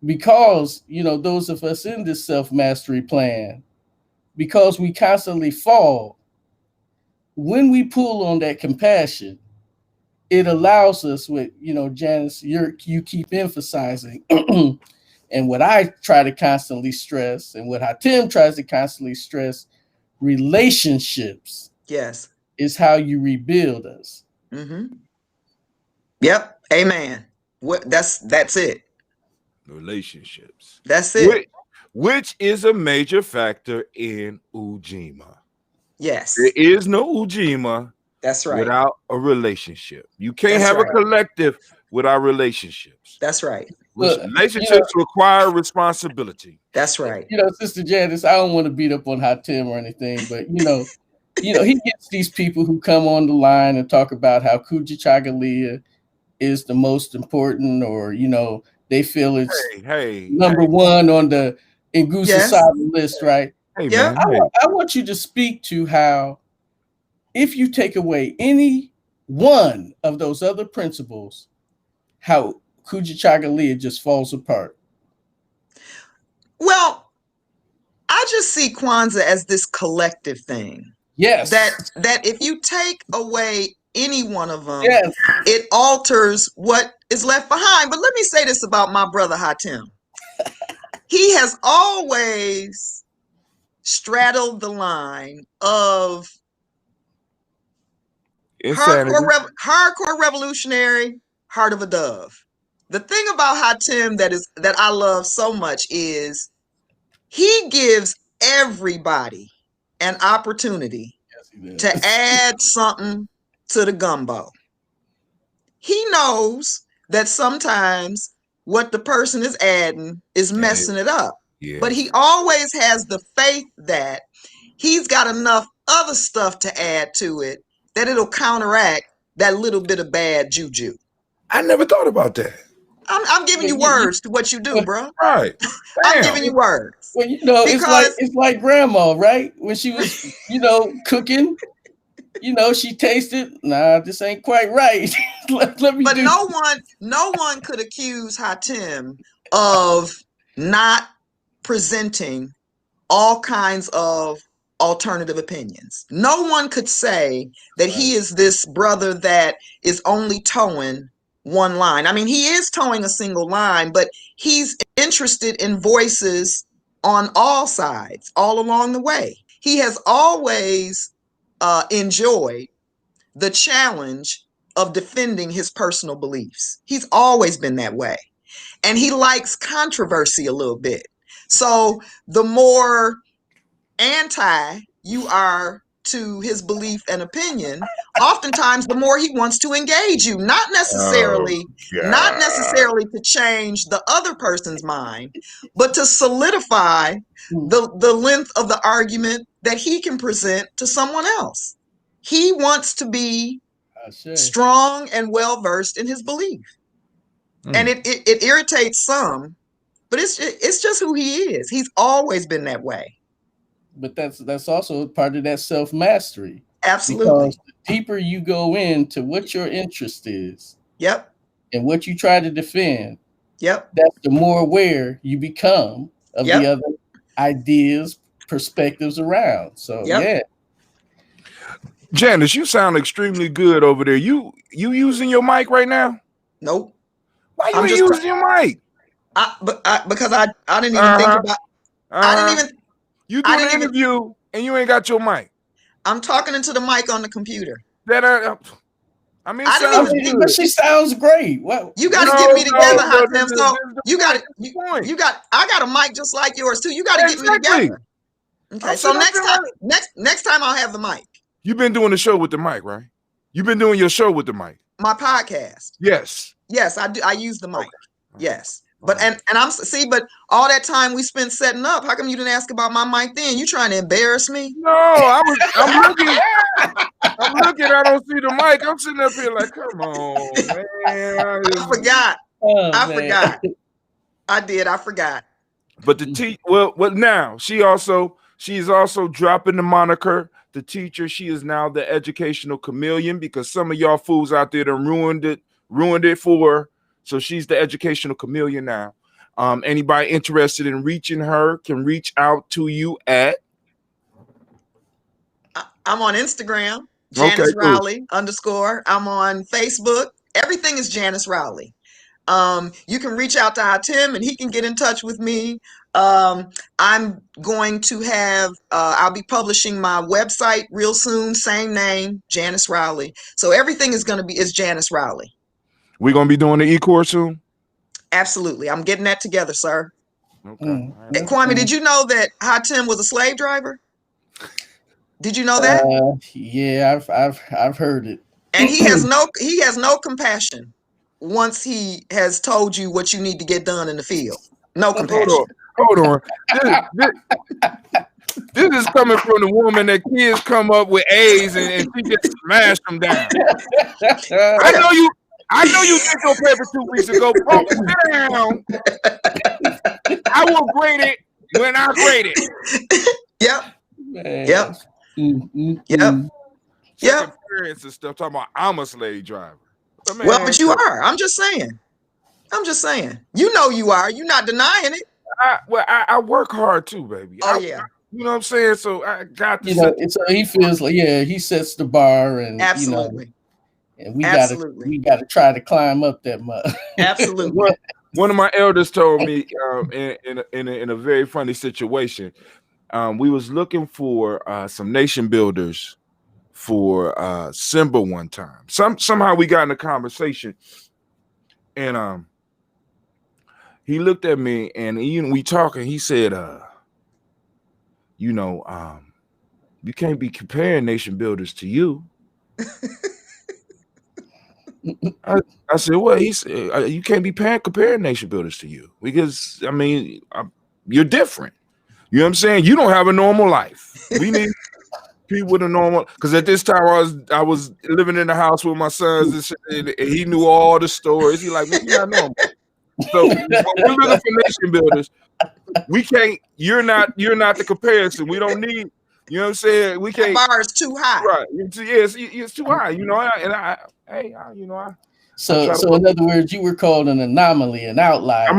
because, you know, those of us in this self-mastery plan, because we constantly fall, when we pull on that compassion, it allows us with, you know, Janice, you keep emphasizing, and what I try to constantly stress, and what Tim tries to constantly stress, relationships. Yes. Is how you rebuild us. Mm-hmm. Yep. Amen. That's it. Relationships. That's it. Which is a major factor in Ujima. Yes. There is no Ujima. That's right. Without a relationship. You can't have a collective without relationships. That's right. Relationships require responsibility. That's right. You know, Sister Janice, I don't want to beat up on Tim or anything, but you know, he gets these people who come on the line and talk about how Kujichagulia is the most important, or you know, they feel it's number one on the Ngusa side of the list, right? Hey, man, I want you to speak to how, if you take away any one of those other principles, how Kujichagulia just falls apart. Well, I just see Kwanzaa as this collective thing. Yes. That if you take away any one of them, it alters what is left behind. But let me say this about my brother Hatim. He has always straddled the line of hardcore revolutionary, heart of a dove. The thing about Hatim that I love so much is he gives everybody an opportunity to add something to the gumbo. He knows that sometimes what the person is adding is messing it up. Yeah. But he always has the faith that he's got enough other stuff to add to it that it'll counteract that little bit of bad juju. I never thought about that. I'm giving you words to what you do, bro. Right. I'm giving you words. Well, you know, it's like grandma, right? When she was, you know, cooking, you know, she tasted, nah, this ain't quite right. let me but no one could accuse Hatim of not presenting all kinds of alternative opinions. No one could say that he is this brother that is only towing one line. I mean, he is towing a single line, but he's interested in voices on all sides, all along the way. He has always enjoyed the challenge of defending his personal beliefs. He's always been that way. And he likes controversy a little bit. So the more anti you are to his belief and opinion, oftentimes the more he wants to engage you, not necessarily to change the other person's mind, but to solidify the length of the argument that he can present to someone else. He wants to be strong and well versed in his belief. And it irritates some, but it's just who he is. He's always been that way. But that's also part of that self-mastery. Absolutely. Because the deeper you go into what your interest is, yep, and what you try to defend, yep, that's the more aware you become of the other ideas, perspectives around. So yeah. Janice, you sound extremely good over there. You using your mic right now? Nope. Why you using your mic? Because I didn't even think about. I didn't even. You do an interview and you ain't got your mic. I'm talking into the mic on the computer. I mean, but she sounds great. Well, you got to get me together, Hatem. So you got it. You got. I got a mic just like yours too. You got to get me together. Okay. So next time I'll have the mic. You've been doing the show with the mic, right? You've been doing your show with the mic. My podcast. Yes. Yes, I do. I use the mic. Okay. Yes. But but all that time we spent setting up, how come you didn't ask about my mic then? You trying to embarrass me? No, I'm looking. I don't see the mic. I'm sitting up here like, come on, man. I forgot. I forgot. I did. I forgot. But well, now she's also dropping the moniker, the teacher. She is now the educational chameleon because some of y'all fools out there done ruined it for her. So she's the educational chameleon now. Anybody interested in reaching her can reach out to you at. I'm on Instagram, Janice Rowley _ I'm on Facebook. Everything is Janice Rowley. You can reach out to Hatem and he can get in touch with me. I'm going to have, I'll be publishing my website real soon, same name, Janice Rowley. So everything is Janice Rowley. We're going to be doing the e-course soon? Absolutely. I'm getting that together, sir. Okay. Kwame, did you know that Hatem was a slave driver? Did you know that? Yeah, I've heard it. And he has no compassion once he has told you what you need to get done in the field. No compassion. Hold on. This is coming from the woman that kids come up with A's and she just smashed them down. I know you did your paper 2 weeks ago. Pump it down. I will grade it when I grade it. Yep. Man. Yep. Yep. Experience and stuff talking about I'm a slave driver. But you are. I'm just saying. You know you are. You're not denying it. I work hard too, baby. Yeah. You know what I'm saying? So I got to. So he feels like he sets the bar and absolutely. And we gotta try to climb up that mud. Absolutely. One of my elders told me in a very funny situation. We was looking for some nation builders for Simba one time. Somehow we got in a conversation, and he looked at me and we talking. He said, you can't be comparing nation builders to you. I said, well, he said, you can't be comparing nation builders to you because you're different. You know what I'm saying? You don't have a normal life. We need people with a normal. Because at this time I was living in the house with my sons and he knew all the stories. He like, man, you're not normal. So when we're looking for nation builders, we can't. You're not the comparison. We don't need. You know what I'm saying? We can't. The bar is too high. Right. It's too high. So in other words, you were called an anomaly, an outlier.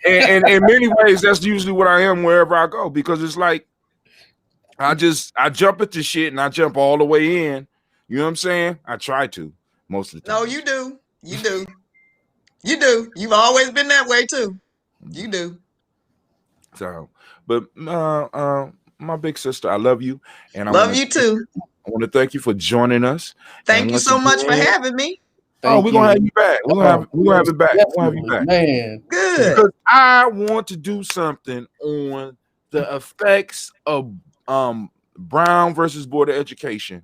And in many ways, that's usually what I am wherever I go because it's like I jump at the shit and I jump all the way in. You know what I'm saying? I try to most of the time. No, you do. You do. You've always been that way too. You do. So, but my big sister, I love you, and I Love want you to too. I want to thank you for joining us. Thank And you once so much for again, having me. oh, Thank we're gonna you. have you back. We're Oh, gonna have most it back. We're gonna have you definitely, back. man. Good. Because I want to do something on the effects of Brown versus Board of Education.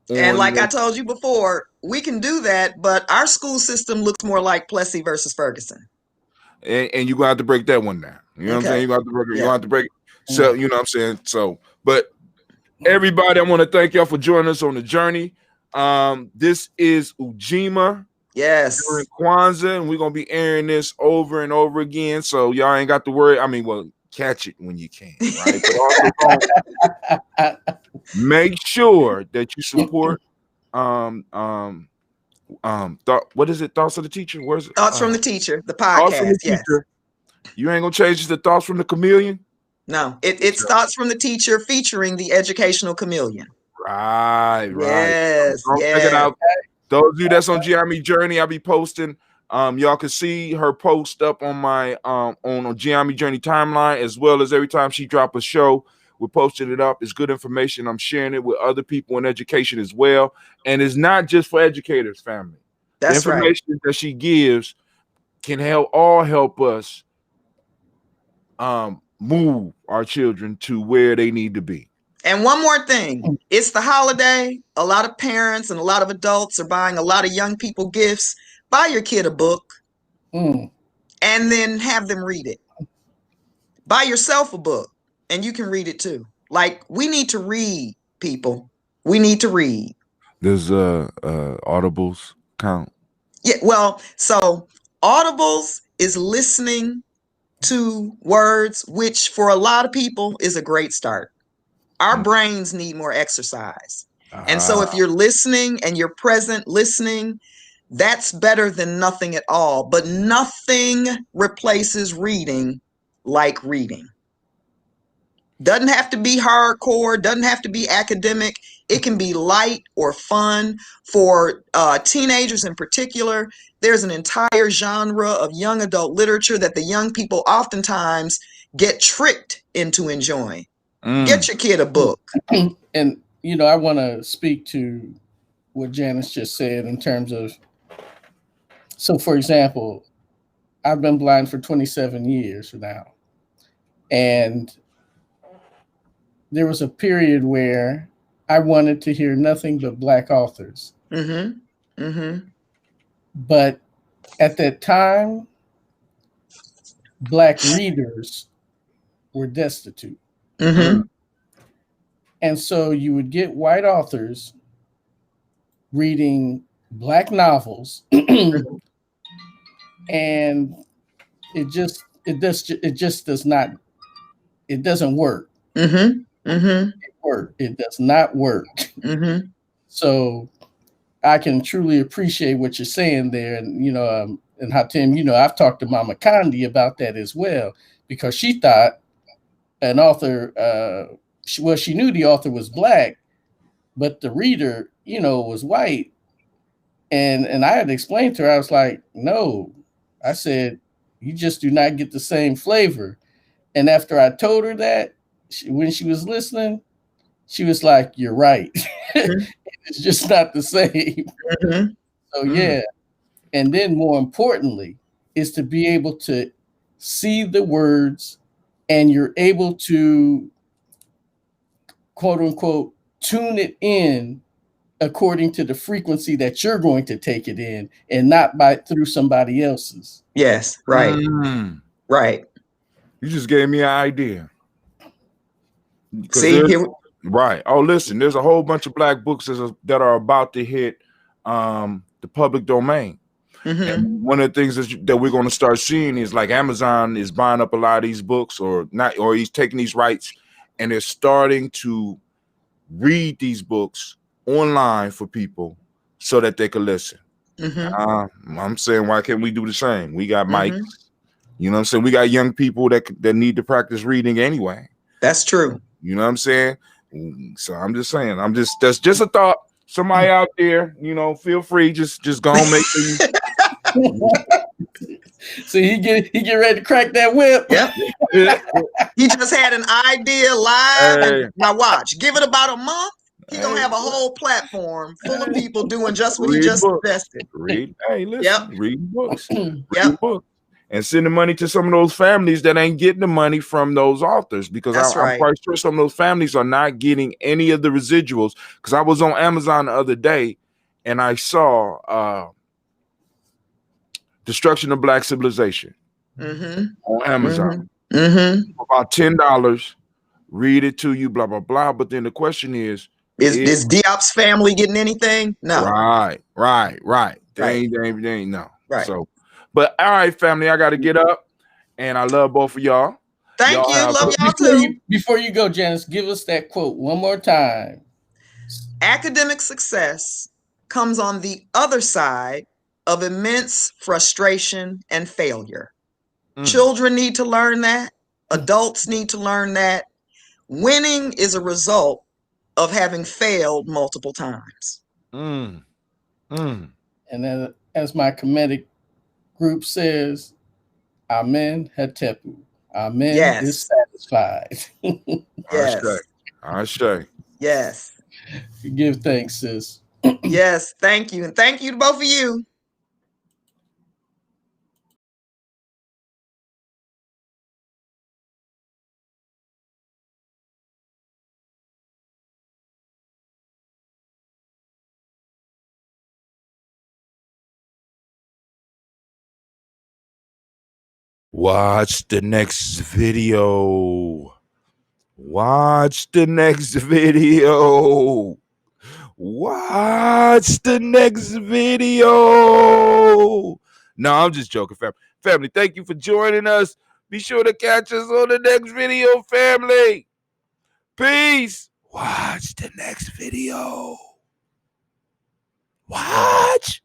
And On like I told you before, we can do that, but our school system looks more like Plessy versus Ferguson. and you're gonna have to break that one down. You know what I'm saying? Okay. You're gonna have to break it. You're Yeah. gonna have to break it. So, you know what I'm saying? So, but everybody, I want to thank y'all for joining us on the journey. This is Ujima Yes. during Kwanzaa, and we're gonna be airing this over and over again. So y'all ain't got to worry. I mean, well, catch it when you can, right? But also make sure that you support what is it? Thoughts of the Teacher? Where's it? Thoughts from the Teacher, the Thoughts from podcast. the Yes. Teacher. You ain't gonna change the Thoughts from the Chameleon? No, it's Thoughts from the Teacher featuring the Educational Chameleon. Right. Yes. So check it out. Those of you that's on Gye-Nyame Journey, I'll be posting. Y'all can see her post up on my on Gye-Nyame Journey timeline, as well as every time she drop a show, we're posting it up. It's good information. I'm sharing it with other people in education as well. And it's not just for educators, family. That's the information that she gives can help us move our children to where they need to be. And one more thing, it's the holiday. A lot of parents and a lot of adults are buying a lot of young people gifts. Buy your kid a book and then have them read it. Buy yourself a book and you can read it too. Like, we need to read, people. We need to read. Does audibles count? Yeah, well, so audibles is listening to words, which for a lot of people is a great start. Our brains need more exercise. And so if you're listening and you're present listening, that's better than nothing at all. But nothing replaces reading like reading. Doesn't have to be hardcore, doesn't have to be academic. It can be light or fun. For teenagers in particular, there's an entire genre of young adult literature that the young people oftentimes get tricked into enjoying. Get your kid a book. And, I want to speak to what Janice just said in terms of, so for example, I've been blind for 27 years now. And there was a period where I wanted to hear nothing but Black authors. But at that time, Black readers were destitute. And so you would get white authors reading Black novels, and it doesn't work. It does not work. So I can truly appreciate what you're saying there, and and how Tim, I've talked to Mama Condi about that as well, because she thought an author, she knew the author was Black, but the reader, was white. And I had to explain to her, I was like, no, I said, you just do not get the same flavor. And after I told her that, when she was listening, she was like, you're right. It's just not the same. So yeah. And then more importantly is to be able to see the words, and you're able to, quote unquote, tune it in according to the frequency that you're going to take it in, and not through somebody else's. Yes, right. Right. You just gave me an idea. See, right. Oh, listen, there's a whole bunch of Black books that are about to hit the public domain. And one of the things that we're going to start seeing is, like, Amazon is buying up a lot of these books, or he's taking these rights, and they're starting to read these books online for people so that they can listen. I'm saying, why can't we do the same? We got mics, you know what I'm saying? We got young people that need to practice reading anyway. That's true. You know what I'm saying? So I'm just saying, that's just a thought. Somebody out there, feel free, just go and make sure you. So he get ready to crack that whip. Yep. He just had an idea live. Hey. And now watch. Give it about a month. He gonna have a whole platform full of people doing just what he just suggested. Hey, listen. Yep. Read books. Yep. Read books. And sending money to some of those families that ain't getting the money from those authors, because I'm quite sure some of those families are not getting any of the residuals. Because I was on Amazon the other day and I saw Destruction of Black Civilization on Amazon. About $10. Read it to you, blah, blah, blah. But then the question is Diop's family getting anything? No. Right. They ain't no. Right. So, but all right, family, I got to get up, and I love both of y'all. Thank you. Love y'all too. Before you go, Janice, give us that quote one more time. Academic success comes on the other side of immense frustration and failure. Children need to learn that. Adults need to learn that. Winning is a result of having failed multiple times. And then, as my comedic group says, Amen Hatepu. Amen is satisfied. Yes. Ashe. Yes. Give thanks, sis. Yes, thank you. And thank you to both of you. Watch the next video. Watch the next video. Watch the next video. No, I'm just joking, family. Family, thank you for joining us. Be sure to catch us on the next video, family. Peace. Watch the next video. Watch.